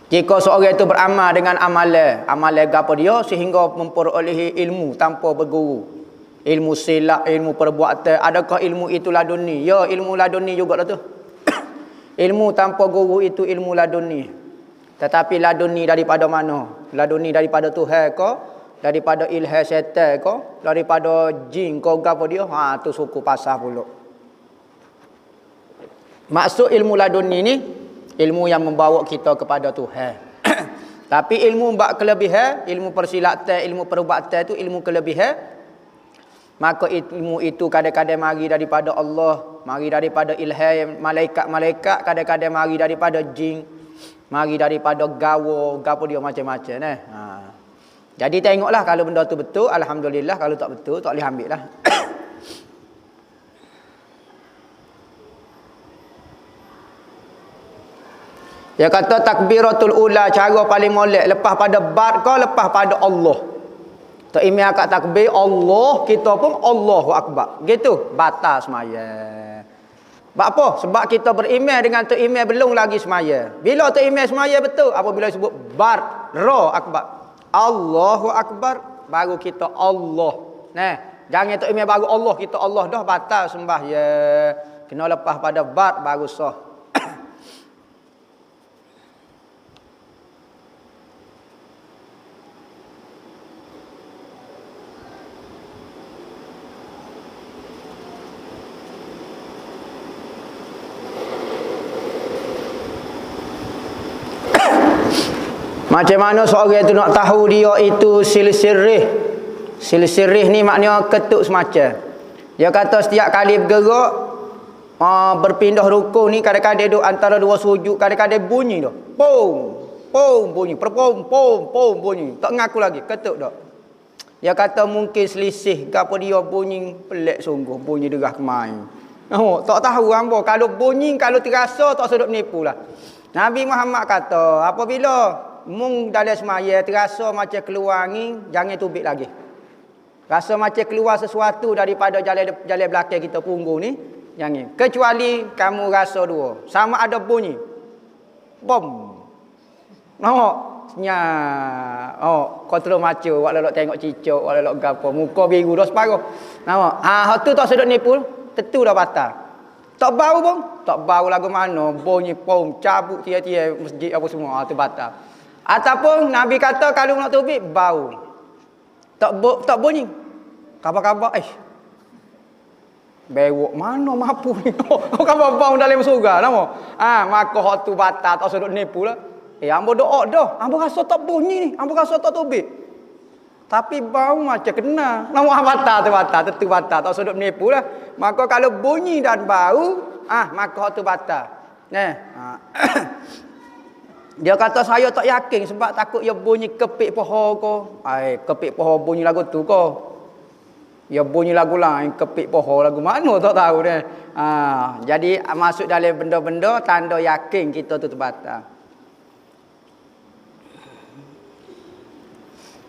jika seorang itu beramal dengan amalan gapo dia sehingga memperolehi ilmu tanpa berguru, ilmu silap, ilmu perbuatan, adakah ilmu itu laduni? Ya, ilmu laduni juga lah tu. Ilmu tanpa guru itu ilmu laduni. Tetapi laduni daripada mana? Laduni daripada Tuhan ke? Daripada ilham syaitan ke? Daripada jin ke gapo dia? Tu suku pasah pula. Maksud ilmu laduni ni ilmu yang membawa kita kepada Tuhan. Tapi ilmu bab kelebihan, ilmu persilatan, ilmu perubatan itu ilmu kelebihan. Maka ilmu itu kadang-kadang mari daripada Allah, mari daripada ilham malaikat-malaikat, kadang-kadang mari daripada jin, mari daripada gawo dia macam-macam Jadi tengoklah kalau benda tu betul, alhamdulillah, kalau tak betul tak boleh ambil lah. Dia kata takbiratul ula cara paling molek lepas pada bar ke lepas pada Allah. Tak imam akad takbir Allah, kita pun Allahu Akbar. Gitu, batal semaya. Sebab apa? Sebab kita berimam dengan tok imam belum lagi semaya. Bila tok imam semaya betul, apabila disebut bar, ra akbar. Allahu Akbar, baru kita Allah. Nah, jangan tok imam baru Allah, kita Allah dah batal sembahyang. Kena lepas pada bar baru sah. Macam mana seorang itu nak tahu dia itu silsirih. Silsirih ni maknanya ketuk semacam. Dia kata setiap kali bergerak, berpindah rukun ni kadang-kadang duduk antara dua sujud, kadang-kadang bunyi dah. Pom, pom bunyi, perpom, pom, pom bunyi. Tak ngaku lagi, ketuk dah. Dia kata mungkin selisih gapo dia bunyi pelik sungguh, bunyi derah kemain. Oh, tak tahu hamba kalau bunyi kalau terasa tak sedap nipu lah. Nabi Muhammad kata, apabila mung dalam semaya terasa macam keluar angin, jangan tubik lagi. Rasa macam keluar sesuatu daripada jalan belakang kita punggung ni, jangan. Kecuali kamu rasa dua, sama ada bunyi. Bom. Nampak? Senyap. Oh, kau terus macu, wak lelok tengok cicak, wak lelok gapo, muka biru dah separuh. Nampak? Hak tu tak sedut nipu, tentu dah batal. Tak bau pun, tak bau lagu mana, bunyi pom, cabut tiap-tiap masjid apa semua, tu batal. Ataupun Nabi kata kalau nak tubik bau. Tak bunyi. Khabar-khabar bewok mana mampu ni. Kau khabar bau dalam surga nama. Maka hak tu batal tak sedut nipu lah. Hamba doa dah. Hamba rasa tak bunyi ni. Hamba rasa tak tubik. Tapi bau macam kena. Nama batal tu batal, tentu batal, tak sedut nipu lah. Maka kalau bunyi dan bau, maka hak tu batal. Dia kata saya tak yakin sebab takut dia bunyi kepik pohon ko. Kepik pohon bunyi lagu tu ko. Dia bunyi lagu lain, kepik pohon lagu mana tak tahu dia. Jadi masuk dalam benda-benda tanda yakin kita tu terbatal.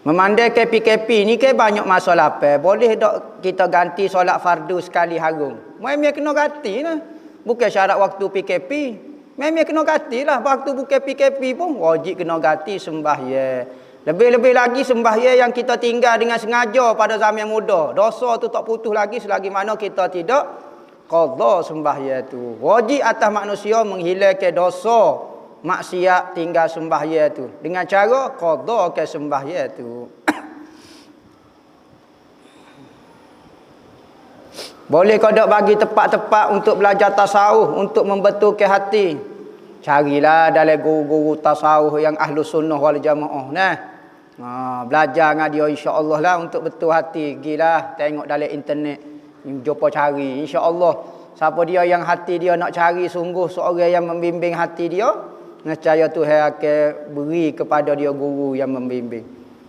Memandai KP-KP ni ke banyak masalah apa. Boleh tak kita ganti solat fardu sekali harum? Memang kena ganti lah. Bukan syarat waktu PKP. Memang kena ganti lah. Waktu bukan PKP pun wajib kena ganti sembahyang. Lebih-lebih lagi sembahyang yang kita tinggal dengan sengaja pada zaman muda. Dosa tu tak putus lagi selagi mana kita tidak qada sembahyang tu. Wajib atas manusia menghilangkan dosa maksiat tinggal sembahyang tu dengan cara qada ke sembahyang tu. Boleh kau dak bagi tempat-tempat untuk belajar tasawuf, untuk membetulkan hati. Carilah dalam guru-guru tasawuf yang ahlu sunnah wal jamaah. Belajar dengan dia insya-Allah lah untuk betul hati. Gilah tengok dalam internet, jumpa cari insya-Allah. Siapa dia yang hati dia nak cari sungguh seorang yang membimbing hati dia, nescaya Tuhan akan beri kepada dia guru yang membimbing.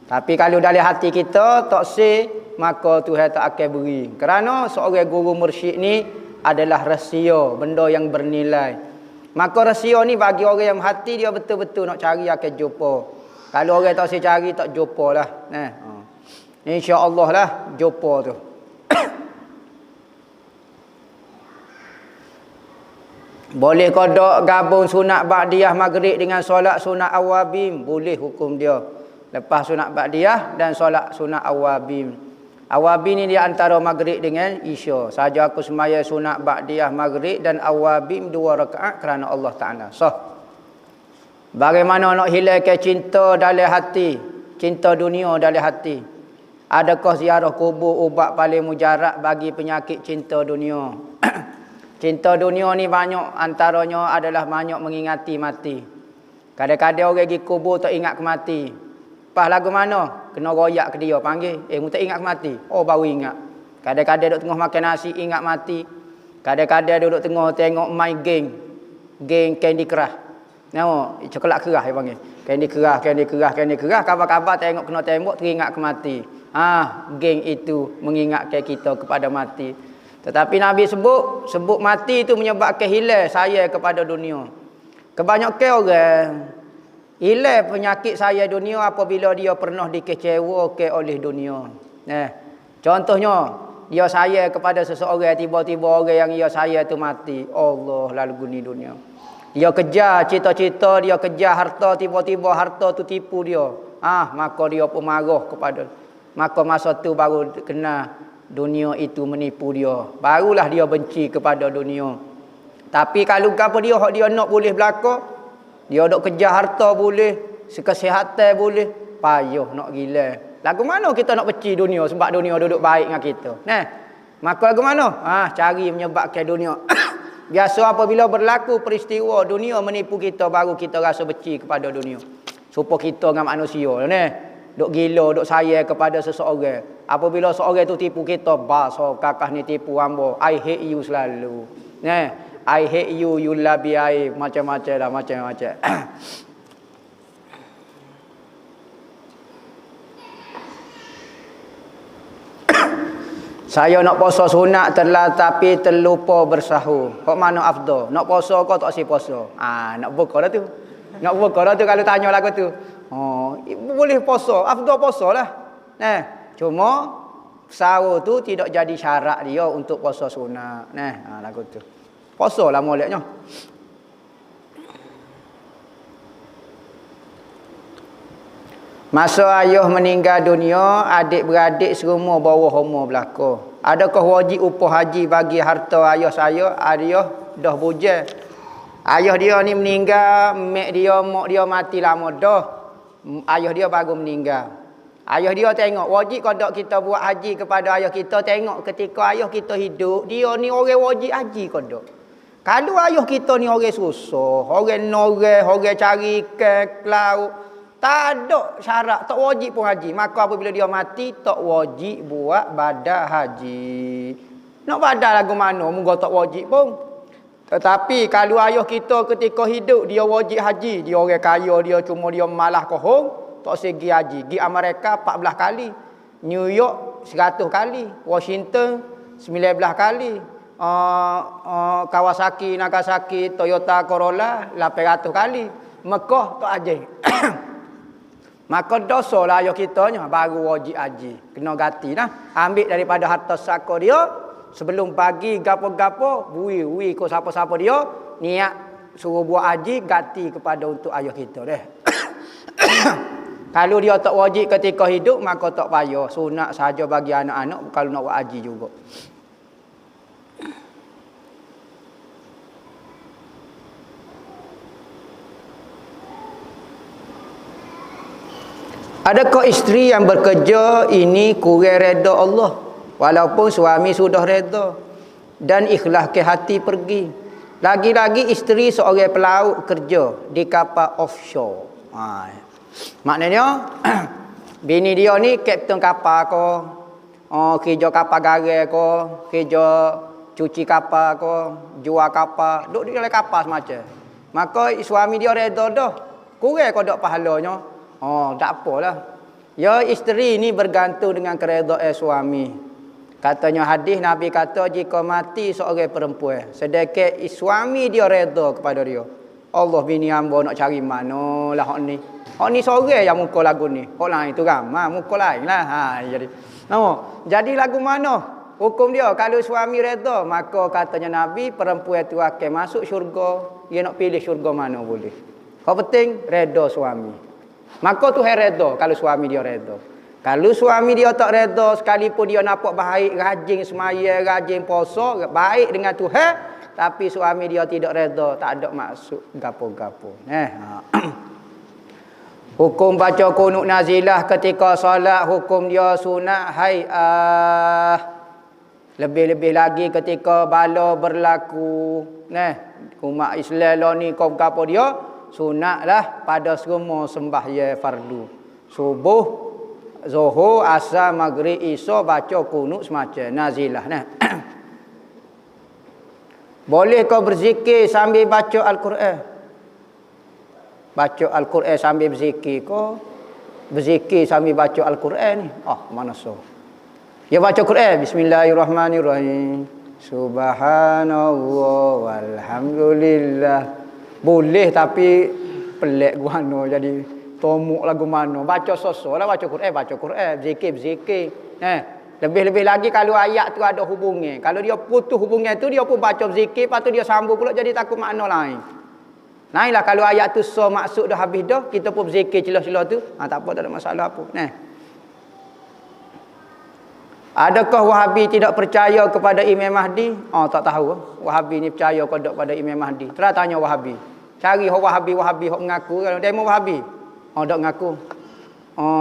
Tapi kalau dalam hati kita tak sih, maka Tuhan tak akan beri. Kerana seorang guru mursyid ni adalah rahsia, benda yang bernilai. Maka rahsia ni bagi orang yang hati dia betul-betul nak cari akan jumpa. Kalau orang tak sih cari tak jumpa lah. Insya-Allah lah jumpa tu. Boleh kodok gabung sunat ba'diyah maghrib dengan solat sunat awabim, boleh hukum dia. Lepas sunat ba'diyah dan solat sunat awabim. Awabim ni dia antara maghrib dengan isya. Saja aku semaya sunat ba'diyah maghrib dan awabim 2 rakaat kerana Allah Taala. Bagaimana nak hilangkan cinta dalam hati, cinta dunia dalam hati? Adakah ziarah kubur ubat paling mujarab bagi penyakit cinta dunia? Cinta dunia ni banyak antaranya adalah banyak mengingati mati. Kadang-kadang orang pergi kubur tak ingat ke mati. Pas lagu mana? Kena royak ke dia panggil. Mu tak ingat ke mati? Oh baru ingat. Kadang-kadang duduk tengah makan nasi ingat mati. Kadang-kadang duduk tengah tengok main game. Game Candy Crush. Nampak? Coklat kerah dia panggil. Candy Crush. Kabar-kabar tengok kena tembok teringat ke mati. Game itu mengingatkan kita kepada mati. Tetapi Nabi sebut mati itu menyebabkan hilang saya kepada dunia. Kebanyakan orang Hilang penyakit saya dunia apabila dia pernah dikecewakan oleh dunia. Contohnya, dia sayang kepada seseorang, tiba-tiba orang yang dia sayang tu mati. Allah lalu guni dunia. Dia kejar cita-cita, dia kejar harta, tiba-tiba harta tu tipu dia. Maka dia pun marah kepada. Maka masa tu baru kena dunia itu menipu dia. Barulah dia benci kepada dunia. Tapi kalau apa dia nak boleh berlaku, dia dok kejar harta boleh, kesihatan boleh, payah nak gila. Lagu mana kita nak benci dunia sebab dunia duduk baik dengan kita? Maka lagu mana? Cari menyebabkan dunia. Biasa apabila berlaku peristiwa dunia menipu kita, baru kita rasa benci kepada dunia. Supaya kita dengan manusia, duk gila, duk sayang kepada seseorang. Apabila seorang tu tipu kita, bahasa kakak ni tipu hamba, I hate you selalu. I hate you, you love I, macam-macam lah, macam-macam. Saya nak puasa sunat tapi terlupa bersahur. Kok mana afdal? Nak puasa kau tak si puasa? Nak buka dah tu. Nak buka dah tu kalau tanya lagu tu. Boleh puasa, afdal puasa lah. Cuma sahur tu tidak jadi syarat dia untuk puasa sunat. Lagu tu. Puasa lah moleknya. Masa ayah meninggal dunia, adik-beradik semua bawah umur belaka. Adakah wajib upah haji bagi harta ayah saya? Ayah dah bujang. Ayah dia ni meninggal, mak dia mati lama dah. Ayah dia baru meninggal. Ayah dia tengok, wajib kodok kita buat haji kepada ayah kita. Tengok ketika ayah kita hidup, dia ni orang wajib haji kodok. Kalau ayah kita ni orang susah, orang noreh, orang cari ikan, laut, tak ada syarat, tak wajib pun haji. Maka apabila dia mati, tak wajib buat badan haji. Nak badan lagu mana, moga tak wajib pun. Tetapi kalau ayah kita ketika hidup, dia wajib haji. Dia orang kaya, dia cuma dia malah kohong, tak segi haji. Pergi Amerika 14 kali. New York 100 kali. Washington 19 kali. Kawasaki, Nagasaki, Toyota Corolla 800 kali. Mekah tak haji. Maka dosa lah ayah kitanya baru wajib haji. Kena ganti dah. Ambil daripada harta saka dia sebelum pagi gapo-gapo bui ko siapa-siapa dia niat suruh buat haji, ganti kepada untuk ayah kita deh. Kalau dia tak wajib ketika hidup, maka tak payah. Sunat saja bagi anak-anak kalau nak buat haji juga. Adakah isteri yang bekerja ini kurang reda Allah walaupun suami sudah reda dan ikhlas ke hati pergi? Lagi-lagi isteri seorang pelaut kerja di kapal offshore. Maknanya bini dia ni kapten kapal ko, kerja kapal garai ko, kerja cuci kapal ko, jual kapal, duduk di dalam kapal semacam. Maka suami dia reda dah. Kurang ko dak pahalanya. Tak apalah. Ya, isteri ni bergantung dengan keredaan suami. Katanya hadis Nabi kata jika mati seorang perempuan, sedekah suami dia reda kepada dia. Allah bini hamba nak cari mana lah hak ni. Hak ni seorang yang muka lagu ni. Hak lain tu ramai muka lain lah. Jadi lagu mana? Hukum dia kalau suami reda, maka katanya Nabi perempuan tu akan masuk syurga. Dia nak pilih syurga mana boleh. Hak penting reda suami. Maka Tuhan reda kalau suami dia reda. Kalau suami dia tak reda, sekalipun dia nampak baik, rajin semaya, rajin puasa, baik dengan Tuhan, tapi suami dia tidak reda, tak ada maksud gapo-gapo. Hukum baca kunut nazilah ketika solat, hukum dia sunat hay'ah. Lebih-lebih lagi ketika bala berlaku. Umat Islam lah ni kau gapo dia? Sunatlah pada semua sembahyang fardu. Subuh, zuhur, asar, maghrib, isya baca kunut semacam nazilah. Boleh kau berzikir sambil baca Al-Quran? Baca Al-Quran sambil berzikir kau? Berzikir sambil baca Al-Quran ni? Mana so? Ya baca Quran. Bismillahirrahmanirrahim. Subhanallah walhamdulillah. Boleh tapi pelik guano jadi tomuk lagu mano. Baca sosok lah, baca Quran, zikir. Lebih-lebih lagi kalau ayat tu ada hubungnya. Kalau dia putus hubungnya tu, dia pun baca zikir, lepas tu dia sambung pula jadi takut makna lain. Lainlah kalau ayat tu maksud dah habis dah, kita pun zikir celah-celah tu, tak apa, tak ada masalah apa. Adakah Wahabi tidak percaya kepada Imam Mahdi? Tak tahu. Wahabi ni percaya ke tak pada Imam Mahdi? Terus tanya Wahabi. Cari Wahabi hok mengaku kalau demo Wahabi. Tak mengaku.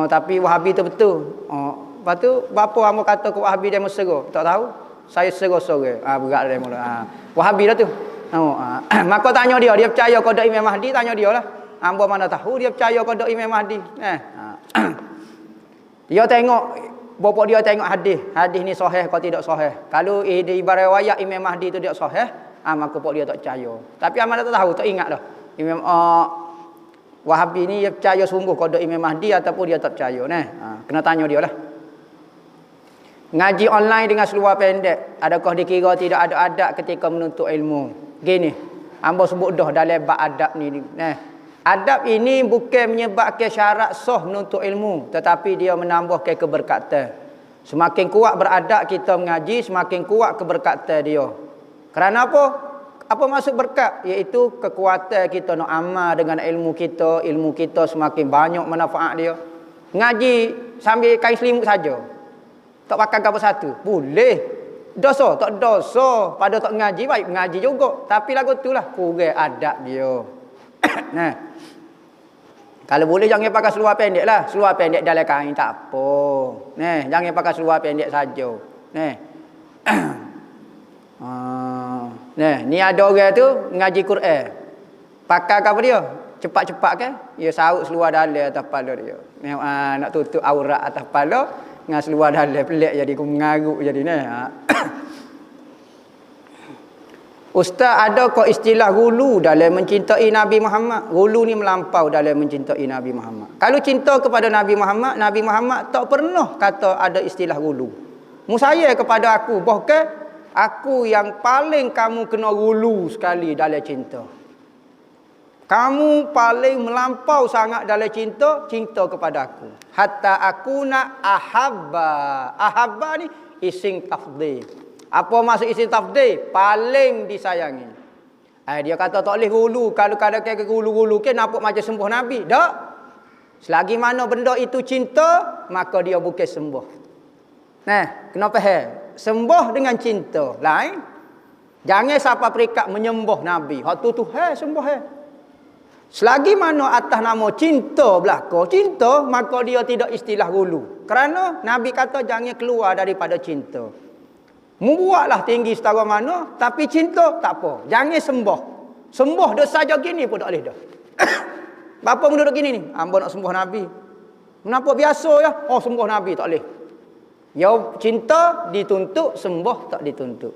Tapi Wahabi tu betul. Lepas tu berapa hamba kata ke Wahabi demo serah? Tak tahu. Saya serah-serah. Berat demo lah. Wahabi dah tu. Maka tanya dia percaya ke tak Imam Mahdi? Tanya dia lah. Hamba mana tahu dia percaya ke tak Imam Mahdi? Dia tengok, bapak dia tengok hadis ni sahih ke tidak sahih. Kalau di ibarat riwayat Imam Mahdi tu tidak sahih, maka bapak dia tak percaya. Tapi amal tak tahu, tak ingat dah. Imam Wahabi ni dia percaya sungguh ke tak Imam Mahdi ataupun dia tak percaya. Kena tanya dia lah. Ngaji online dengan seluar pendek, adakah dikira tidak ada adab ketika menuntut ilmu? Gini, hamba sebut dah dalam bab adab ni. Adab ini bukan menyebabkan syarat sah menuntut ilmu, tetapi dia menambahkan keberkatan. Semakin kuat beradab kita mengaji, semakin kuat keberkatan dia. Kerana apa? Apa maksud berkat? Iaitu kekuatan kita nak amal dengan ilmu kita semakin banyak manfaat dia. Ngaji sambil kain selimut saja, tak pakai apa satu, boleh. Dosa, tak dosa. Pada tak ngaji, baik ngaji juga. Tapi lagu tu lah, kurang adab dia. Kalau boleh jangan pakai seluar pendek lah. Seluar pendek dalam kain tak apa. Jangan pakai seluar pendek saja. Ni ada orang tu ngaji Quran. Pakai apa dia? Cepat-cepat kan? Dia saut seluar dalam atas kepala dia. Nak tutup aurat atas kepala dengan seluar dalam, pelik jadi mengaruk jadi ni. Ustaz, adakah istilah gulu dalam mencintai Nabi Muhammad? Gulu ni melampau dalam mencintai Nabi Muhammad. Kalau cinta kepada Nabi Muhammad tak pernah kata ada istilah gulu. Musaya kepada aku, bahkan aku yang paling kamu kena gulu sekali dalam cinta. Kamu paling melampau sangat dalam cinta kepada aku. Hatta aku nak ahabba. Ahabba ni isim tafdhil. Apa maksud isim tafdhil? Paling disayangi. Dia kata tak boleh gulu. Kalau kadang-kadang gulu-gulu ke nampak macam sembuh Nabi. Tak. Selagi mana benda itu cinta, maka dia bukan sembuh. Kena faham. Sembuh dengan cinta. Lain. Jangan siapa perikat menyembah Nabi. Hak tu sembuh. Selagi mana atas nama cinta belaka, maka dia tidak istilah gulu. Kerana Nabi kata jangan keluar daripada cinta. Membuatlah tinggi setara mana, tapi cinta tak apa. Jangan sembah. Sembah dah saja gini pun tak boleh dah. Bapa pun duduk gini ni. Hamba nak sembah Nabi. Kenapa biasa ya? Sembah Nabi tak boleh. Ya cinta dituntut, sembah tak dituntut.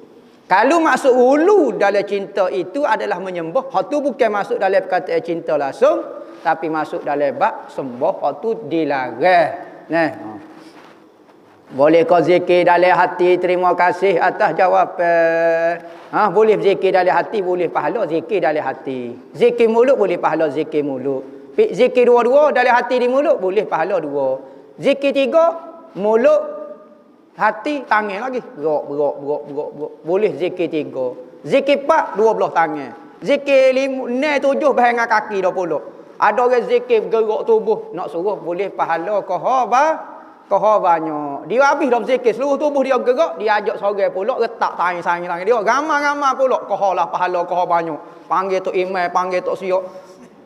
Kalau maksud ulu dalam cinta itu adalah menyembah, hak tu bukan masuk dalam perkataan cinta langsung, tapi masuk dalam bab sembah, hak tu dilarang. Boleh kau zikir dalam hati terima kasih atas jawapan. Boleh zikir dalam hati, boleh pahala zikir dalam hati. Zikir mulut boleh pahala zikir mulut. Zikir dua-dua dalam hati di mulut boleh pahala dua. Zikir tiga, mulut, hati, tangan lagi. Berok. Boleh zikir tiga. Zikir 4, 12 tangan. Zikir 5, 7 bahangan kaki 20. Ada orang zikir gerak tubuh nak suruh boleh pahala Kohor banyak. Dia habis dah berzikir, seluruh tubuh dia gerak, dia ajak seorang pula letak tangan dia. Ramai-ramai pula kohor lah pahala kohor banyak. Panggil Tok Imam, panggil Tok Siok.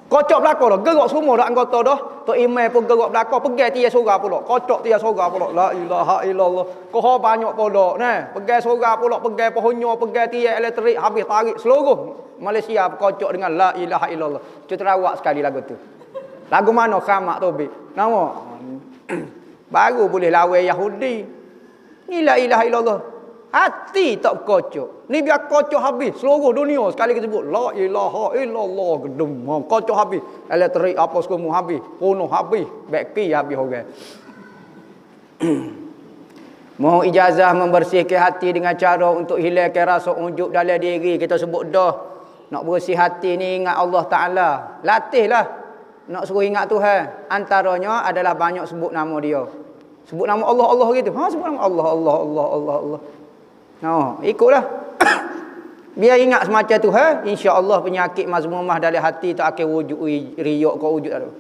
Kocok belakang dah, gerak semua dah anggota dah. Tok Imam pun gerak belakang, pegang tiap surah pula. Kocok tiap surah pula. La ilaha illallah. Kohor banyak pula. Pegang surah pula, pegang pohonnya, pegang tiap elektrik, habis tarik seluruh Malaysia kocok dengan la ilaha illallah. Terawak sekali lagu tu. Lagu mana khamak tobik? Nama baru boleh lawan Yahudi. Ni la ilaha illallah. Hati tak kocok. Ni biar kocok habis seluruh dunia. Sekali kita sebut la ilaha illallah gedum. Kocok habis. Elektrik apa semua habis. Penuh habis. Beki habis orang. Mohon ijazah membersihkan hati dengan cara untuk hilangkan rasa ujub dalam diri. Kita sebut dah. Nak bersih hati ni ingat Allah Ta'ala. Latihlah. nak suruh ingat Tuhan, antaranya adalah banyak sebut nama dia. Sebut nama Allah, Allah gitu. Sebut nama Allah, Allah, Allah, Allah, Allah. Ikutlah. Biar ingat semacam Tuhan, insya-Allah penyakit mazmumah dalam hati tak akan wujud riak kau wujud ada.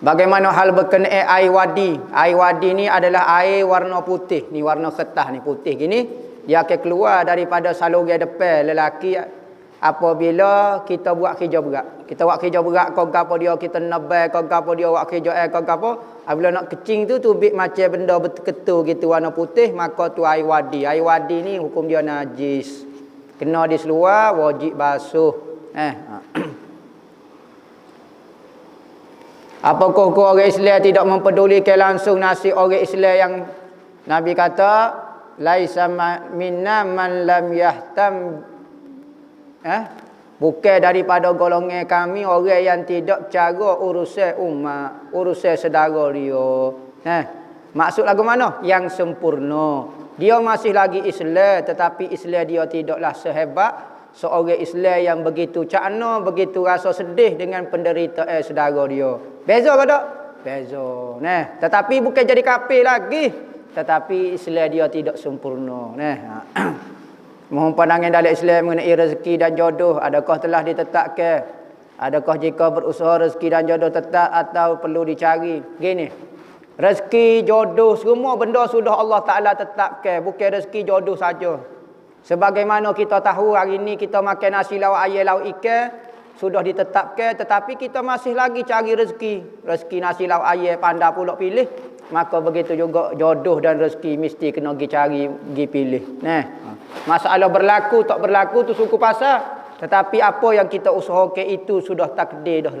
Bagaimana hal berkenaan air wadi? Air wadi ni adalah air warna putih. Ni warna kertas ni putih gini. Dia akan keluar daripada saluran depan lelaki apabila kita buat kerja berat. Kita buat kerja berat kau gapo dia kita nebal kau gapo dia buat kerja kau gapo. Apabila nak kecing tu tubik macam benda berketul gitu warna putih, maka tu air wadi. Air wadi ni hukum dia najis. Kena diseluar wajib basuh. Apakah orang Islam tidak mempedulikan langsung nasib orang Islam yang Nabi kata laisa minna man lam yahtam bukan daripada golongan kami orang yang tidak cara urusan umat, urusan saudara dia. Maksud lagu mana? Yang sempurna. Dia masih lagi Islam tetapi Islam dia tidaklah sehebat seorang Islam yang begitu cakna, begitu rasa sedih dengan penderitaan saudara dia. Beza ke tak? Beza. Tetapi bukan jadi kafir lagi. Tetapi Islam dia tidak sempurna. Mohon pandangan dalam Islam mengenai rezeki dan jodoh. Adakah telah ditetapkan? Adakah jika berusaha rezeki dan jodoh tetap atau perlu dicari? Gini. Rezeki, jodoh, semua benda sudah Allah Ta'ala tetapkan. Bukan rezeki jodoh saja. Sebagaimana kita tahu hari ini kita makan nasi lauk ayam lauk ikan sudah ditetapkan, tetapi kita masih lagi cari rezeki. Rezeki nasi lauk ayam pandai pula pilih. Maka begitu juga jodoh dan rezeki mesti kena pergi cari, pergi pilih. Masalah berlaku tak berlaku tu suku pasal. Tetapi apa yang kita usahakan itu sudah takdir dah.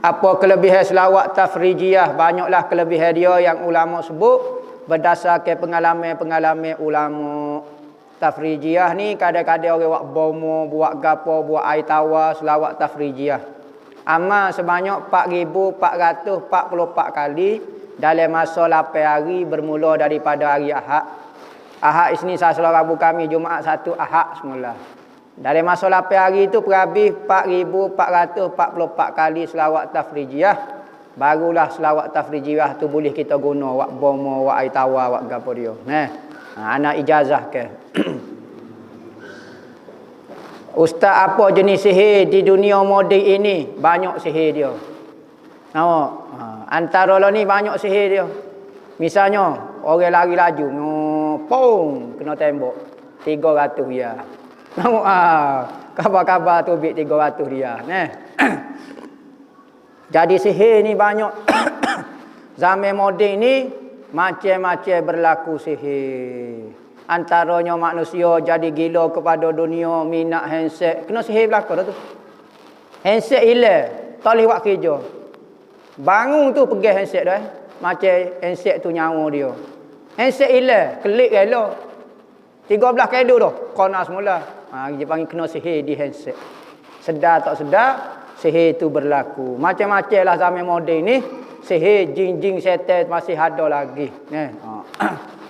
Apa kelebihan selawat tafrijiyah? Banyaklah kelebihan dia yang ulama sebut berdasarkan pengalaman-pengalaman ulama. Tafrijiyah ni kadang-kadang orang buat bomo, buat gapo, buat air tawar, selawat tafrijiyah. Amal sebanyak 4,444 kali dalam masa 8 hari bermula daripada hari Ahad. Ahad Isnin Selasa Rabu Khamis Jumaat 1 Ahad semula. Dalam masa 8 hari itu perhabis 4,444 kali selawat tafrijiyah. Barulah selawat tafrijiyah tu boleh kita guna wak bomo, wak air tawar, wak gapo dia. Anak ijazah ke. Ustaz, apa jenis sihir di dunia moden ini? Banyak sihir dia. Antara lah ni banyak sihir dia. Misalnya orang lari laju, pong kena tembok 300 riyal. Nampak kabar-kabar tu bit 300 riyal. Jadi sihir ni banyak. Zaman moden ni macam-macam berlaku sihir. Antaranya manusia jadi gila kepada dunia, minat handset. Kena sihir berlaku dah tu. Handset hilang, tak boleh buat kerja. Bangun tu pergi handset dah. Macam handset tu nyawa dia. Handset hilang, klik elok. 13 kali dah, kena semula. Dia panggil kena sihir di handset. Sedar tak sedar, sihir tu berlaku. Macam-macam lah zaman moden ni. Sihir, jin-jin, setan masih ada lagi.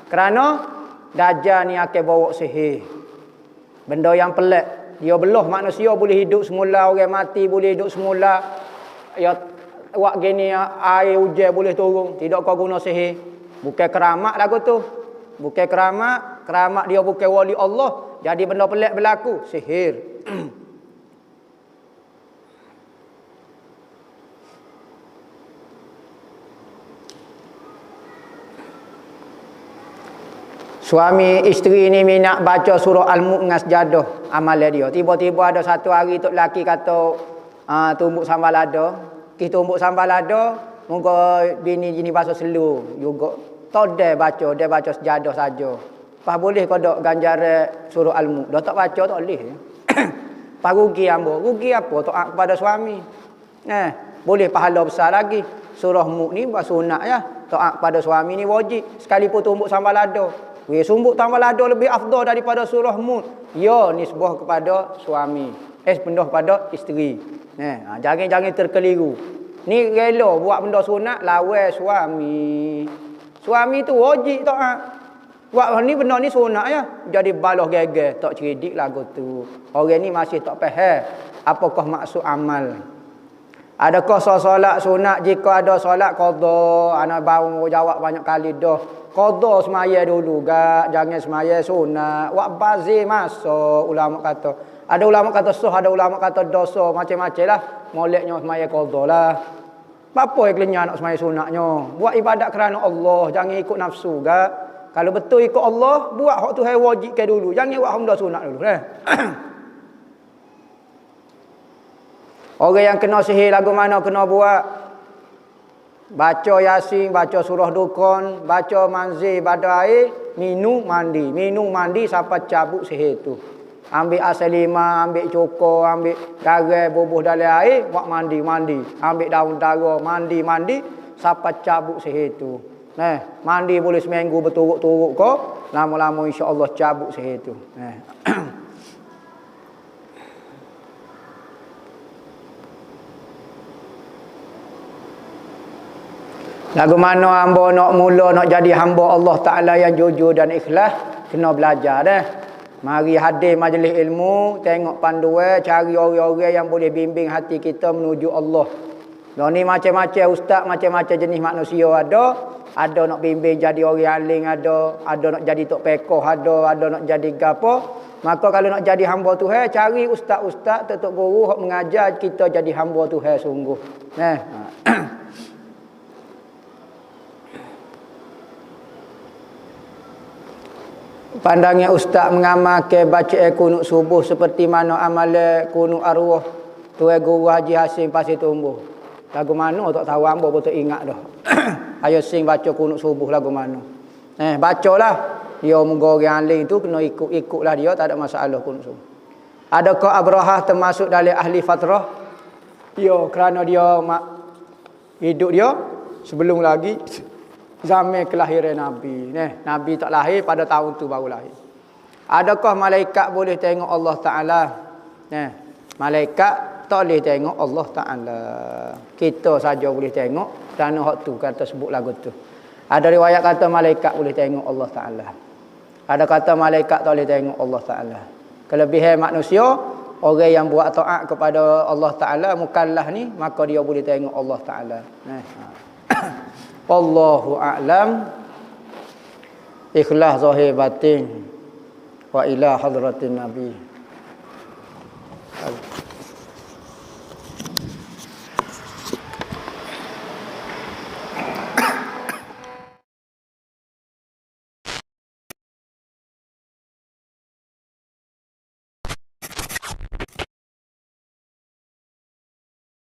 Kerana Dajjal ni akan bawa sihir. Benda yang pelik. Dia belah manusia boleh hidup semula, orang mati boleh hidup semula. Ya buat gini air hujan boleh turun. Tidak kau guna sihir. Bukan keramat lagu tu. Bukan keramat. Keramat dia bukan wali Allah. Jadi benda pelik berlaku. Sihir. Suami isteri ni minat baca surah Al-Mulk dengan sejadah amalan dia. Tiba-tiba ada satu hari tok lelaki kata tumbuk sambal lada. Kita tumbuk sambal lada, moga bini jenis bahasa selu juga. Tak dia baca sejadah saja. Pas boleh kau dak ganjaran surah Al-Mulk. Dah tak baca tak boleh. Pas rugi ambo. Rugi apa? Taat kepada suami. Boleh pahala besar lagi. Surah Mulk ni buat sunat ya. Taat kepada suami ni wajib. Sekalipun tumbuk sambal lada. Sumbuk tambah lada lebih afdal daripada surah Mulk. Ya, nisbah kepada suami. Pindah kepada isteri. Jangan terkeliru. Ni rela buat benda sunat lawan suami. Suami tu wajib taat. Buat ni benda ni sunat ya. Jadi balah geger tak cerdik lagu tu. Orang ni masih tak faham apakah maksud amal. Adakah solat sunat jika ada solat qada? Ana baru jawab banyak kali dah. Qada semaya dulu gak, jangan semaya sunat. Wak bazir masuk ulama kata. Ada ulama kata sah, ada ulama kata dosa, macam-macam lah. Moleknya semaya qada lah. Apa yang kelenya nak semaya sunatnya? Buat ibadat kerana Allah, jangan ikut nafsu gak. Kalau betul ikut Allah, buat hak Tuhan wajibkan dulu. Jangan buat hamba sunat dulu. Orang yang kena sihir lagu mana kena buat? Baca Yasin, baca surah Dukhan, baca manzil pada air, minum mandi sampai cabut sihir tu. Ambil asal lima, ambil cukur, ambil garam bubuh dalam air, buat mandi. Ambil daun tara, mandi sampai cabut sihir tu. Mandi boleh seminggu berturut-turut kau, lama-lama insya-Allah cabut sihir tu. Lagu mana hamba nak mula nak jadi hamba Allah Ta'ala yang jujur dan ikhlas, kena belajar dah. Mari hadir majlis ilmu, tengok panduan, cari orang-orang yang boleh bimbing hati kita menuju Allah. Lah ni macam-macam ustaz, macam-macam jenis manusia ada nak bimbing jadi orang alim, ada nak jadi tok pekoh, ada nak jadi gapo. Maka kalau nak jadi hamba Tuhan, cari ustaz-ustaz, tok guru hok mengajar kita jadi hamba Tuhan sungguh. Pandangnya ustaz mengamalkan bacaan kunut subuh seperti mana amalan kunut arwah Tuan Guru Haji Hasim Pasir Tumbuh. Lagu mana tak tahu, hamba betul ingat dah. Ayo sing baca kunut subuh lagu mana. Bacalah. Dia moga orang alim tu kena ikutlah dia, tak ada masalah kunut subuh. Adakah Abrahah termasuk dalam ahli fatrah? Ya, kerana dia hidup dia sebelum lagi zaman kelahiran Nabi. Nabi tak lahir pada tahun tu baru lahir. Adakah malaikat boleh tengok Allah Ta'ala? Malaikat tak boleh tengok Allah Ta'ala. Kita saja boleh tengok kerana hak tu kata sebut lagu tu. Ada riwayat kata malaikat boleh tengok Allah Ta'ala. Ada kata malaikat tak boleh tengok Allah Ta'ala. Kelebihan manusia, orang yang buat taat kepada Allah Ta'ala, mukallaf ni, maka dia boleh tengok Allah Ta'ala. Wallahu a'lam. Ikhlas zahir batin wa ila hadratin nabi.